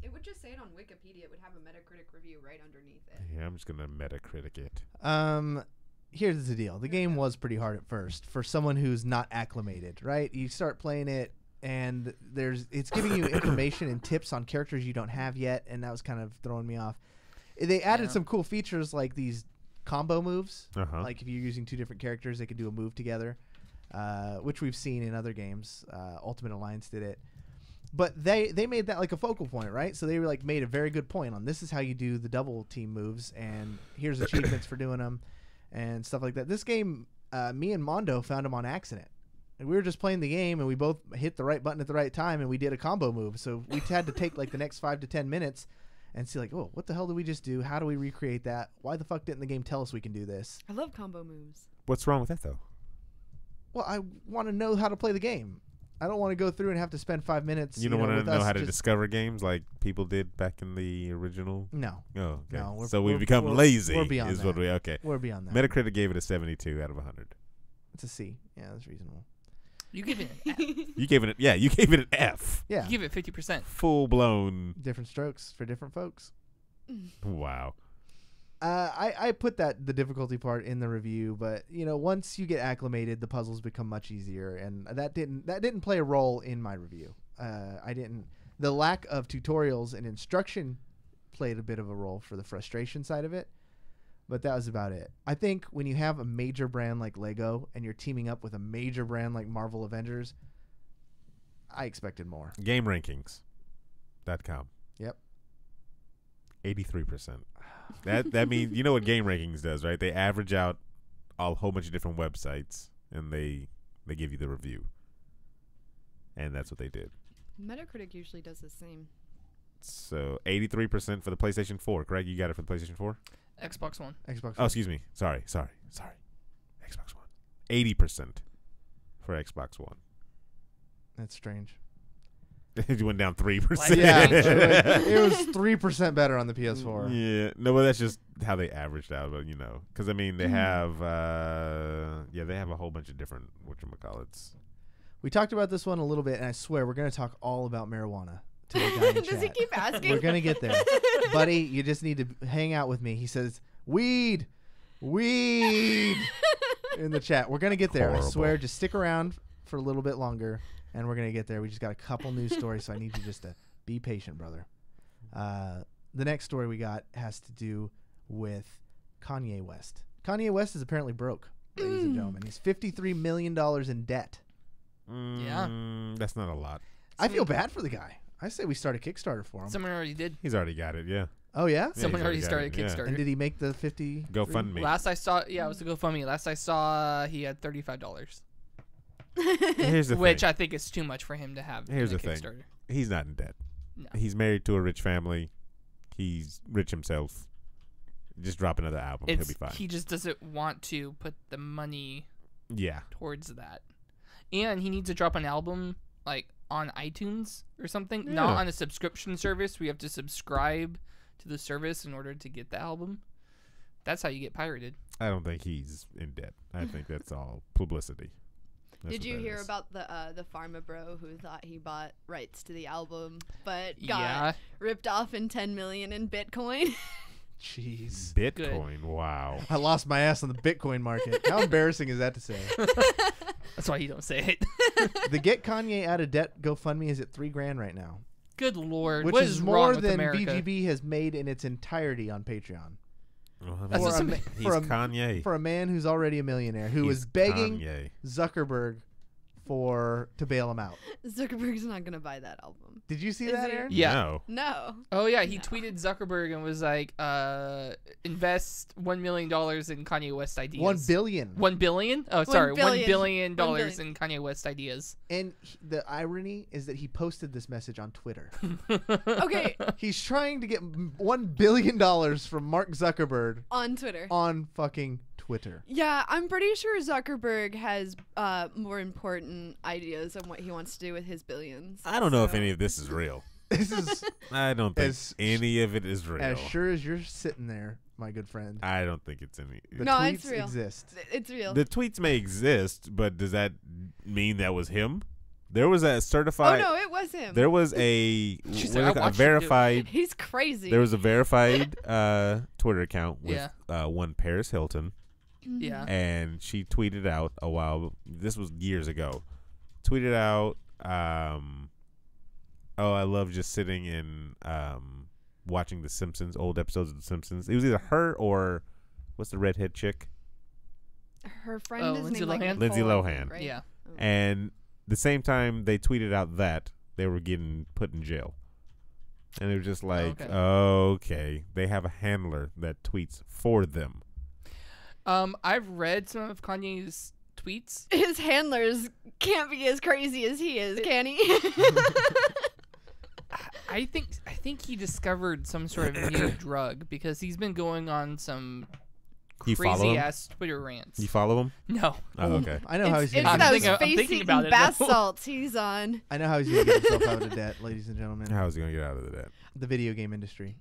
it would just say it on Wikipedia. It would have a Metacritic review right underneath it. Yeah, I'm just gonna Metacritic it. Here's the deal. The game was pretty hard at first for someone who's not acclimated, right? You start playing it, and it's giving you information and tips on characters you don't have yet, and that was kind of throwing me off. They added some cool features like these combo moves. Like if you're using 2 different characters, they could do a move together, which we've seen in other games. Ultimate Alliance did it. But they made that like a focal point, right? So they were like made a very good point on this is how you do the double team moves, and here's achievements for doing them and stuff like that. This game, me and Mondo found them on accident. And we were just playing the game, and we both hit the right button at the right time, and we did a combo move. So we had to take like the next 5 to 10 minutes and see like, oh, what the hell did we just do? How do we recreate that? Why the fuck didn't the game tell us we can do this? I love combo moves. What's wrong with that though? Well, I want to know how to play the game. I don't want to go through and have to spend 5 minutes. You don't want to with know us how to just- discover games like people did back in the original. No, Oh, okay. No, So we've we're- become we're- lazy. we're beyond is what that. we okay. we're beyond that. Metacritic gave it a 72 out of 100. It's a C. Yeah, that's reasonable. You give it an F. You gave it you gave it an F. Yeah, You give it 50%. Full blown. different strokes for different folks. Wow. I put the difficulty part in the review, but once you get acclimated, the puzzles become much easier, and that didn't play a role in my review. The lack of tutorials and instruction played a bit of a role for the frustration side of it, but that was about it. I think when you have a major brand like Lego and you're teaming up with a major brand like Marvel Avengers, I expected more. GameRankings.com. Yep. 83%. That means you know what Game Rankings does, right? They average out a whole bunch of different websites and they give you the review. And that's what they did. Metacritic usually does the same. So 83% for the PlayStation 4, correct? You got it for the PlayStation 4? Xbox One. Xbox. Oh, excuse me. Sorry. Xbox One. 80% for Xbox One. That's strange. It went down 3%. Yeah, it was 3% better on the PS4. Yeah, no, but that's just how they averaged out. But because I mean, they have, they have a whole bunch of different whatchamacallits. We talked about this one a little bit, and I swear we're going to talk all about marijuana to the guy in Does he chat. keep asking? We're going to get there. Buddy, you just need to hang out with me. He says, Weed in the chat. We're gonna get there. Horrible. I swear. Just stick around for a little bit longer, and we're gonna get there. We just got a couple news stories, so I need you just to be patient, brother. The next story we got has to do with Kanye West. Kanye West is apparently broke, ladies and gentlemen. He's $53 million in debt. That's not a lot. I feel bad for the guy. I say we start a Kickstarter for him. Someone already did. He's already got it. Yeah. Oh, yeah? Yeah, Someone he's already got started it, yeah. Kickstarter. And did he make the 50? GoFundMe. Last I saw, it was a GoFundMe. Last I saw, he had $35, Here's the which thing. I think is too much for him to have. Here's in the a thing. Kickstarter. He's not in debt. No. He's married to a rich family. He's rich himself. Just drop another album. He'll be fine. He just doesn't want to put the money Yeah. towards that, and he needs to drop an album like on iTunes or something, Yeah. not on a subscription service. We have to subscribe to the service in order to get the album. That's how you get pirated. I don't think he's in debt. I think that's all publicity. That's Did what you that hear is. about the pharma bro who thought he bought rights to the album, but got Yeah. ripped off in 10 million in Bitcoin? Jeez. Bitcoin? Wow. I lost my ass on the Bitcoin market. How embarrassing is that to say? That's why you don't say it. The Get Kanye Out of Debt GoFundMe is at $3,000 right now, Good lord, which what is wrong more with than America? VGB has made in its entirety on Patreon. Well, I That's mean, just ma- he's for a- Kanye. For a man who's already a millionaire, who He's was begging Kanye. Zuckerberg to bail him out. Zuckerberg's not gonna buy that album. Did you see Is that, he? Aaron? Yeah. No. No. Oh yeah, he tweeted Zuckerberg and was like, invest $1 million in Kanye West ideas. 1 billion. 1 billion? Oh, sorry, $1 billion. billion $1 billion. in Kanye West ideas. And the irony is that he posted this message on Twitter. Okay, He's trying to get $1 billion from Mark Zuckerberg on Twitter. on fucking Twitter. Yeah, I'm pretty sure Zuckerberg has more important ideas on what he wants to do with his billions. I don't know if so- any of this is real. This is I don't think As- any of it is real. as sure as you're sitting there, my good friend. I don't think it's any. The No, tweets it's real. exist. It's real. The tweets may exist, but does that mean that was him? There was a Oh certified. no, it was him. There was a, She what said, do "I they call it? A watched him do it." verified. He's crazy. There was a verified Twitter account with Yeah. one Paris Hilton, Yeah. and she tweeted out a while. This was years ago. Tweeted out, "Oh, I love just sitting and watching The Simpsons, old episodes of The Simpsons." It was either her or what's the redhead chick, Her friend Oh, is Lindsay named like Lohan? Lindsay Nicole, I Lohan. think, right? Yeah. and the same time they tweeted out that they were getting put in jail, and it was just like, Okay. okay, they have a handler that tweets for them. I've read some of Kanye's tweets. His handlers can't be as crazy as he is, can he? I think he discovered some sort of new drug because he's been going on some You follow crazy him? ass Twitter rants. You follow him? No. Oh, okay. I know how he's it's gonna I'm those get thinking- I'm face thinking eating about it, bath though. salts he's on. I know how he's gonna get himself out of debt, ladies and gentlemen. How is he gonna get out of that? The video game industry.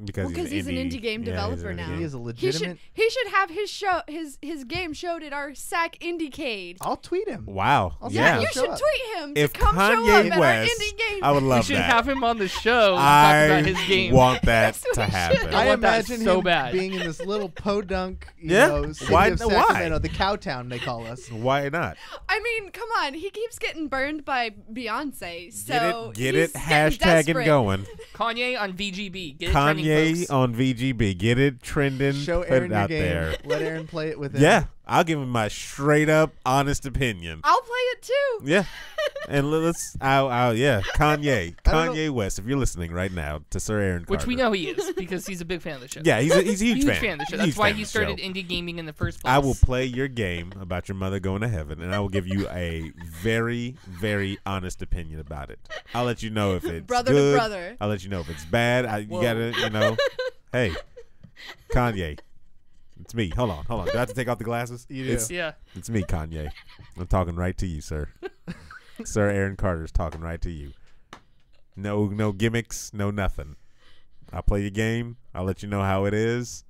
Because Well, 'cause he's an indie game developer now. He is a He legitimate. should have his game showed at our SAC Indiecade. I'll tweet him. Wow. I'll Yeah. say You Show should up. tweet him If to come show Kanye up at West, our indie game. I would We love should that. have him on the show and talk about his game. want that Yes, we to should. happen. I I want that imagine so him bad. being in this little podunk, Yeah? city Why- of why? Sacramento, the Cowtown they call us. Why not? I mean, come on. He keeps getting burned by Beyonce. So Get he's it. getting Hashtagging desperate. going. Kanye on VGB. Get it trending, Kanye folks. on VGB. Get it trending. Show put Aaron it your out game. there. Let Aaron play it with him. Yeah, I'll give him my straight up honest opinion. I'll play it too. Yeah, and let's. Yeah, Kanye, I don't Kanye West. If you're listening right now to Sir Aaron Carter, Which we know he is because he's a big fan of the show. Yeah, he's a huge Huge fan. fan of the show. Huge That's why fan he of the started show. indie gaming in the first place. I will play your game about your mother going to heaven, and I will give you a very, very honest opinion about it. I'll let you know if it's Brother to good. brother. I'll let you know if it's bad. You Whoa. gotta, hey, Kanye, it's me. Hold on. Do I have to take off the glasses? You do. It's, Yeah. it's me, Kanye. I'm talking right to you, sir. Sir Aaron Carter's talking right to you. No gimmicks, no nothing. I'll play your game. I'll let you know how it is,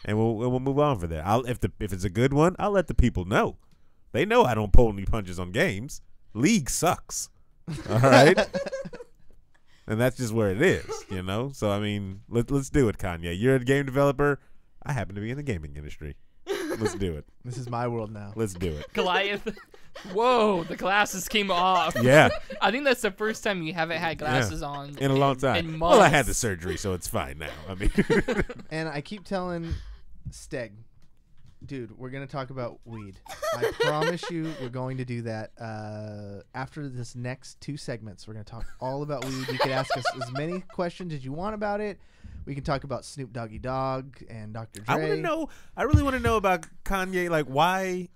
and we'll move on from there. If it's a good one, I'll let the people know. They know I don't pull any punches on games. League sucks. All right, and that's just where it is, So I mean, let's do it, Kanye. You're a game developer. I happen to be in the gaming industry. Let's do it. This is my world now. Let's do it. Goliath. Whoa, the glasses came off. Yeah. I think that's the first time you haven't had glasses on In a long time. in Well, I had months. the surgery, so it's fine now. I mean, And I keep telling Steg, dude, we're going to talk about weed. I promise you we're going to do that. After this next 2 segments, we're going to talk all about weed. You can ask us as many questions as you want about it. We can talk about Snoop Doggy Dogg and Dr. Dre. I want to know. I really want to know about Kanye. Like, why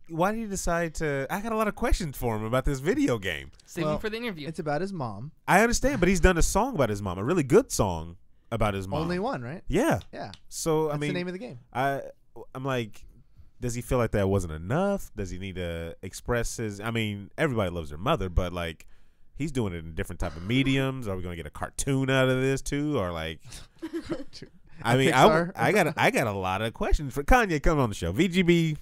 why did he decide to? I got a lot of questions for him about this video game. Save him for the interview. It's about his mom. I understand, but he's done a song about his mom, a really good song about his mom. Only one, right? Yeah. Yeah. So That's I mean, the name of the game. I'm like, does he feel like that wasn't enough? Does he need to express his? I mean, everybody loves their mother, but like, he's doing it in different type of mediums. Are we gonna get a cartoon out of this too, or like? I mean, I got a lot of questions for Kanye. Come on the show, VGB,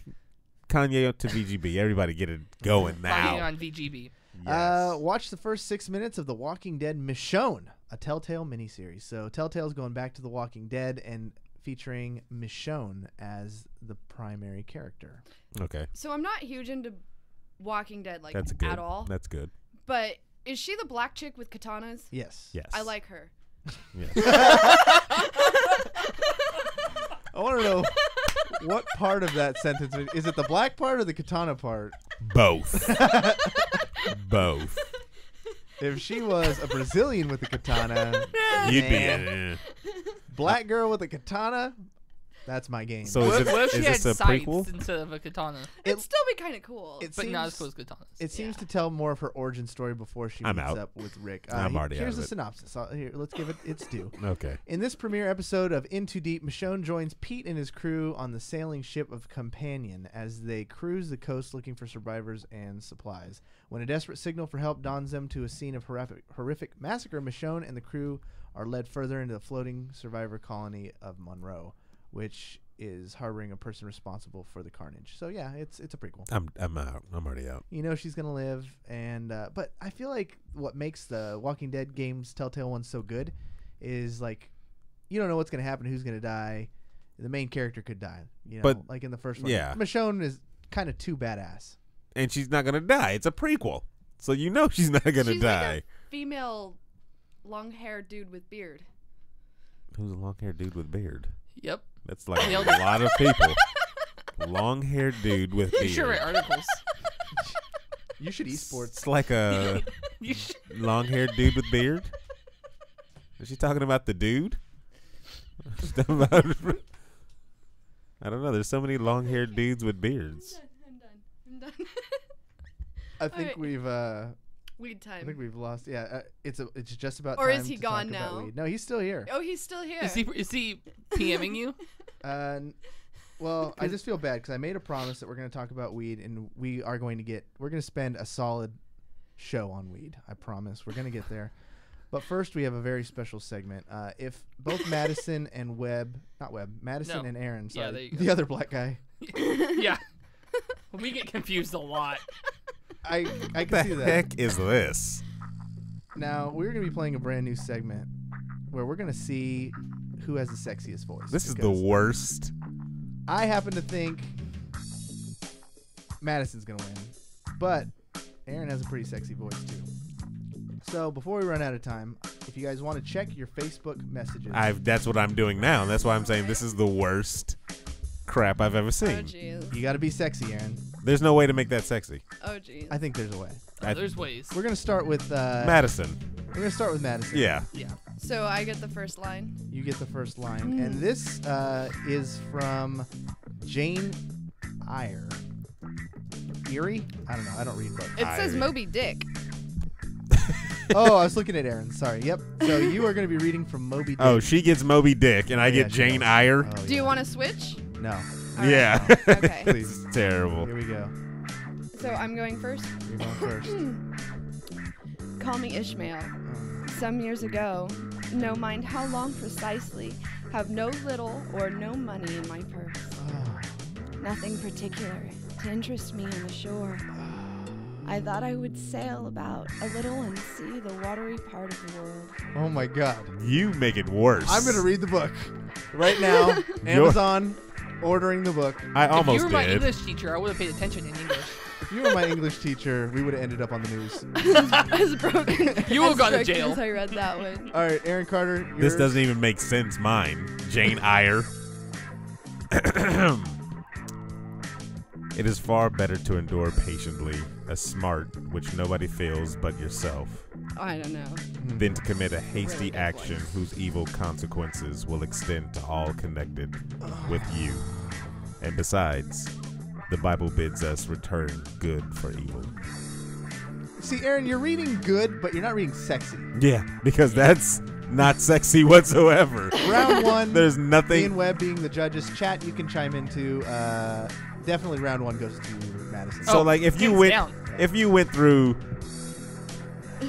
Kanye to VGB. Everybody get it going now. Kanye on VGB. Yes. Watch the first 6 minutes of The Walking Dead Michonne, a Telltale miniseries. So Telltale's going back to The Walking Dead and featuring Michonne as the primary character. Okay, So I'm not huge into Walking Dead like that's good. at all. That's good. But is she the black chick with katanas? Yes. Yes, I like her. Yes. I want to know what part of that sentence is it, the black part or the katana part? Both. Both. If she was a Brazilian with a katana, You'd be. man, black girl with a katana, that's my game. So What is if she had this a scythes prequel? instead of a katana? It'd still be kind of cool. it But not as seems- cool as katanas. It seems to tell more of her origin story before she I'm meets out. up with Rick. I'm already out Here's of the it. synopsis. Here, let's give it its due. Okay. In this premiere episode of In Too Deep, Michonne joins Pete and his crew on the sailing ship of Companion as they cruise the coast looking for survivors and supplies. When a desperate signal for help dawns them to a scene of horrific massacre, Michonne and the crew are led further into the floating survivor colony of Monroe, which is harboring a person responsible for the carnage. So yeah, it's a prequel. I'm out. I'm already out. You know she's gonna live, and but I feel like what makes the Walking Dead games, Telltale ones, so good is like you don't know what's gonna happen, who's gonna die. The main character could die, you know, But, like in the first one. yeah. Michonne is kind of too badass. And she's not gonna die. It's a prequel, so you know she's not gonna She's die. like a female long-haired dude with beard. Who's a long-haired dude with beard? Yep. That's like a Nailed it. lot of people. Long-haired dude with You beard. should write articles. You should esports. It's like a You should. long-haired dude with beard. Is she talking about the dude? She's talking about- I don't know. There's so many long-haired dudes with beards. I'm done. I think Alright. we've Weed I time. think we've lost. Yeah, it's just about. Or time is he to gone talk about now? weed. No, he's still here. Oh, he's still here. Is he PMing you? Well, I just feel bad because I made a promise that we're going to talk about weed, and we're going to spend a solid show on weed. I promise. We're going to get there. But first, we have a very special segment. If both Madison and Madison No. and Aaron, Yeah, sorry, there you go. the other black guy, Yeah. We get confused a lot. I What can see the that. heck is this? Now, we're going to be playing a brand new segment where we're going to see who has the sexiest voice. This is the because worst. I happen to think Madison's going to win, but Aaron has a pretty sexy voice, too. So before we run out of time, if you guys want to check your Facebook messages. That's what I'm doing now. That's why I'm saying this is the worst crap I've ever Oh, seen. jeez. You got to be sexy, Aaron. There's no way to make that sexy. Oh, jeez. I think there's a way. There's ways. We're going to start with Madison. We're going to start with Madison. Yeah. Yeah. So I get the first line. You get the first line. And this is from Jane Eyre. Erie? I don't know. I don't read books. It says Irie. Moby Dick. Oh, I was looking at Aaron. Sorry. Yep. So you are going to be reading from Moby Dick. Oh, she gets Moby Dick, and I Yeah, get she Jane does. Eyre. Oh, Do you yeah. want to switch? No. All right. Yeah. Okay. Please. It's terrible. Here we go. So I'm going first. You're going first. Call me Ishmael. Some years ago, no mind how long precisely, have no little or no money in my purse. Oh. Nothing particular to interest me on the shore. I thought I would sail about a little and see the watery part of the world. Oh my God. You make it worse. I'm going to read the book right now. Amazon, ordering the book. I almost If you were my did. English teacher, I would have paid attention in English. If you were my English teacher, we would have ended up on the news. As broken. You would've as gone to broken jail. as I read that one. All right, Aaron Carter. This yours. doesn't even make sense. Mine. Jane Eyre. It is far better to endure patiently a smart which nobody feels but yourself I don't know. than to commit a hasty Really good action voice. whose evil consequences will extend to all connected with you. And besides, the Bible bids us return good for evil. See, Aaron, you're reading good, but you're not reading sexy. Yeah, because that's not sexy whatsoever. Round one. There's Me nothing. and Webb being the judges. Chat, you can chime into. Definitely round one goes to Madison. So Oh, like if you hands went down. if you went through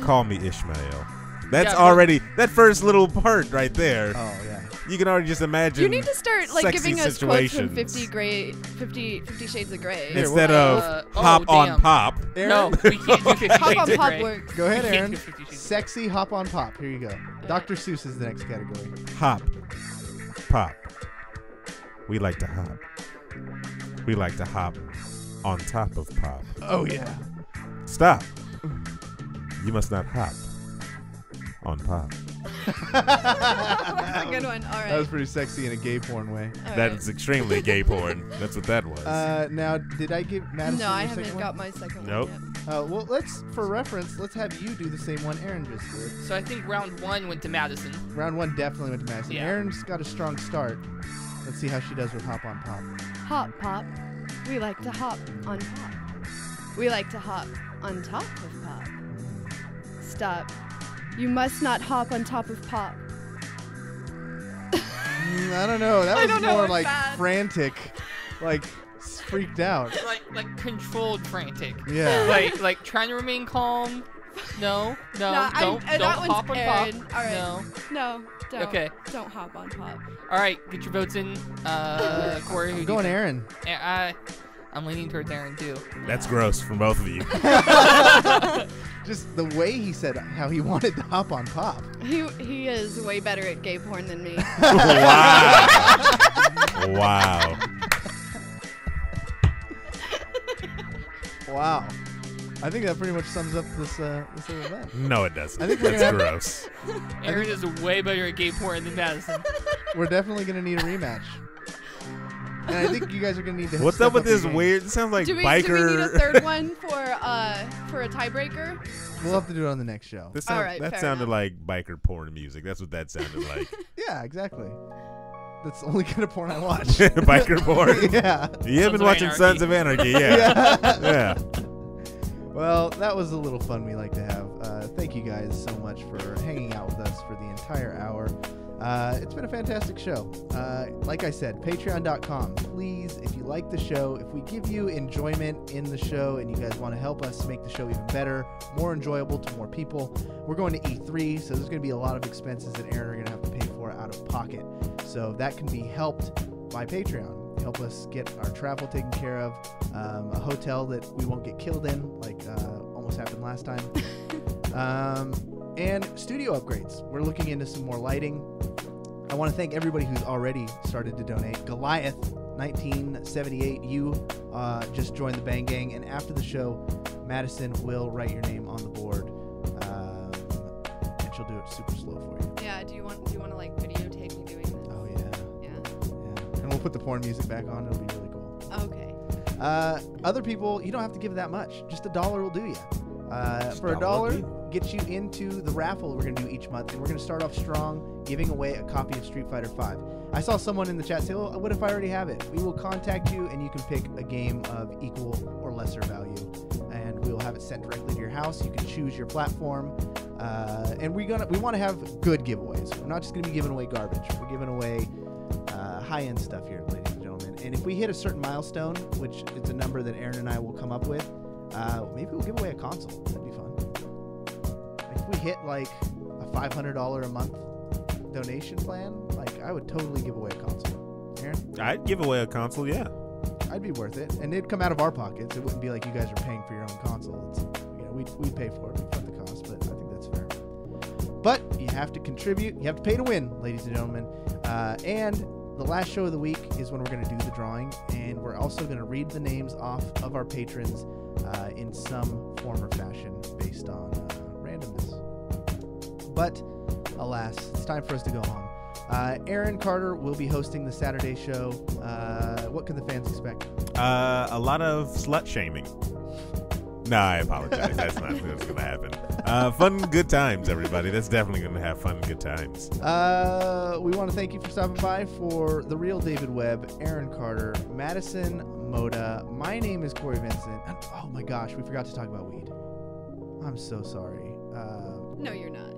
Call Me Ishmael. That's Yeah, but- already that first little part right there. Oh, yeah. You can already just imagine You need to start like sexy giving us quotes from situations. 50 Shades of Grey. Here, instead well, of oh, hop on damn. pop. Aaron, No, we can't do 50 Hop Shades on of Pop Grey. works. go ahead, We can't Aaron. do 50 Shades of Sexy hop on pop. Here you go. Dr. Seuss is the next category. Hop. Pop. We like to hop. We like to hop on top of pop. Oh, yeah. Stop. You must not hop on pop. That's a good one. All right. That was pretty sexy in a gay porn way. All That right. is extremely gay porn. That's what that was. Now, did I give Madison No, I your haven't second got one? my second Nope. one Well, for reference, let's have you do the same one Aaron just did. So I think round one went to Madison. Round one definitely went to Madison. Yeah. Aaron's got a strong start. Let's see how she does with hop on pop. yet. Hop, pop. We like to hop on pop. We like to hop on top of pop. Stop. You must not hop on top of pop. I don't know. That I was don't know, more it's like bad. frantic, like freaked out. Like controlled frantic. Yeah. Like trying to remain calm. No, Nah, don't that one's hop on Aaron. pop. All right. No. No, don't. Okay. Don't hop on pop. All right, get your votes in. Corey, who I'm do you going think? Aaron. I'm leaning towards Aaron too. That's gross from both of you. Just the way he said how he wanted to hop on pop. He is way better at gay porn than me. Wow. Wow. Wow. I think that pretty much sums up this little event. No, it doesn't. I think we're That's gonna have- gross. Aaron is way better at gay porn than Madison. We're definitely going to need a rematch. And I think you guys are going to need to What's step up with your this game. weird? It sounds like do we biker. need a third one for a tiebreaker? We'll have to do it on the next show. This All sound- right, that fair sounded enough. like biker porn music. That's what that sounded like. Yeah, exactly. That's the only kind of porn I watch. Biker porn. Yeah. You have been Sons of watching Anarchy. Sons of Anarchy, yeah. Yeah. Well, that was a little fun we like to have. Thank you guys so much for hanging out with us for the entire hour. It's been a fantastic show. Like I said, patreon.com. Please, if you like the show, if we give you enjoyment in the show and you guys want to help us make the show even better, more enjoyable to more people, we're going to E3, so there's going to be a lot of expenses that Aaron are going to have to pay for out of pocket. So that can be helped by Patreon. Help us get our travel taken care of, a hotel that we won't get killed in, like almost happened last time, and studio upgrades. We're looking into some more lighting. I want to thank everybody who's already started to donate. Goliath 1978, you just joined the Bang Gang, and after the show, Madison will write your name on the board, and she'll do it super slow for you. Yeah. Do you want to like videotape me doing this? Oh yeah, Yeah. and we'll put the porn music back on. It'll be really cool. Okay. Other people, you don't have to give that much. Just $1 will do you. For $1 $1, get you into the raffle we're going to do each month. And we're going to start off strong, giving away a copy of Street Fighter V. I saw someone in the chat say, well, what if I already have it? We will contact you, and you can pick a game of equal or lesser value. And we will have it sent directly to your house. You can choose your platform. And we want to have good giveaways. We're not just going to be giving away garbage. We're giving away high-end stuff here, ladies and gentlemen. And if we hit a certain milestone, which is a number that Aaron and I will come up with, maybe we'll give away a console. That'd be fun. Like if we hit like a $500 a month donation plan, like I would totally give away a console. Aaron? I'd give away a console, yeah. I'd be worth it, and it'd come out of our pockets. It wouldn't be like you guys are paying for your own console. It's, we'd pay for it. We'd front the cost, but I think that's fair. But you have to contribute. You have to pay to win, ladies and gentlemen. And the last show of the week is when we're going to do the drawing, and we're also going to read the names off of our patrons in some form or fashion based on randomness. But alas, it's time for us to go home. Aaron Carter will be hosting the Saturday show. What can the fans expect? A lot of slut shaming. No, I apologize. That's not what's going to happen. Fun, good times, everybody. That's definitely going to have fun, good times. We want to thank you for stopping by. For the real David Webb, Aaron Carter, Madison Motta. My name is Cory Vincent. And, oh my gosh, we forgot to talk about weed. I'm so sorry. No, you're not.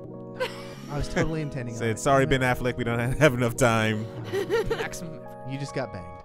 I was totally intending on it. Sorry, Ben Affleck. We don't have enough time. Maximum effort. You just got banged.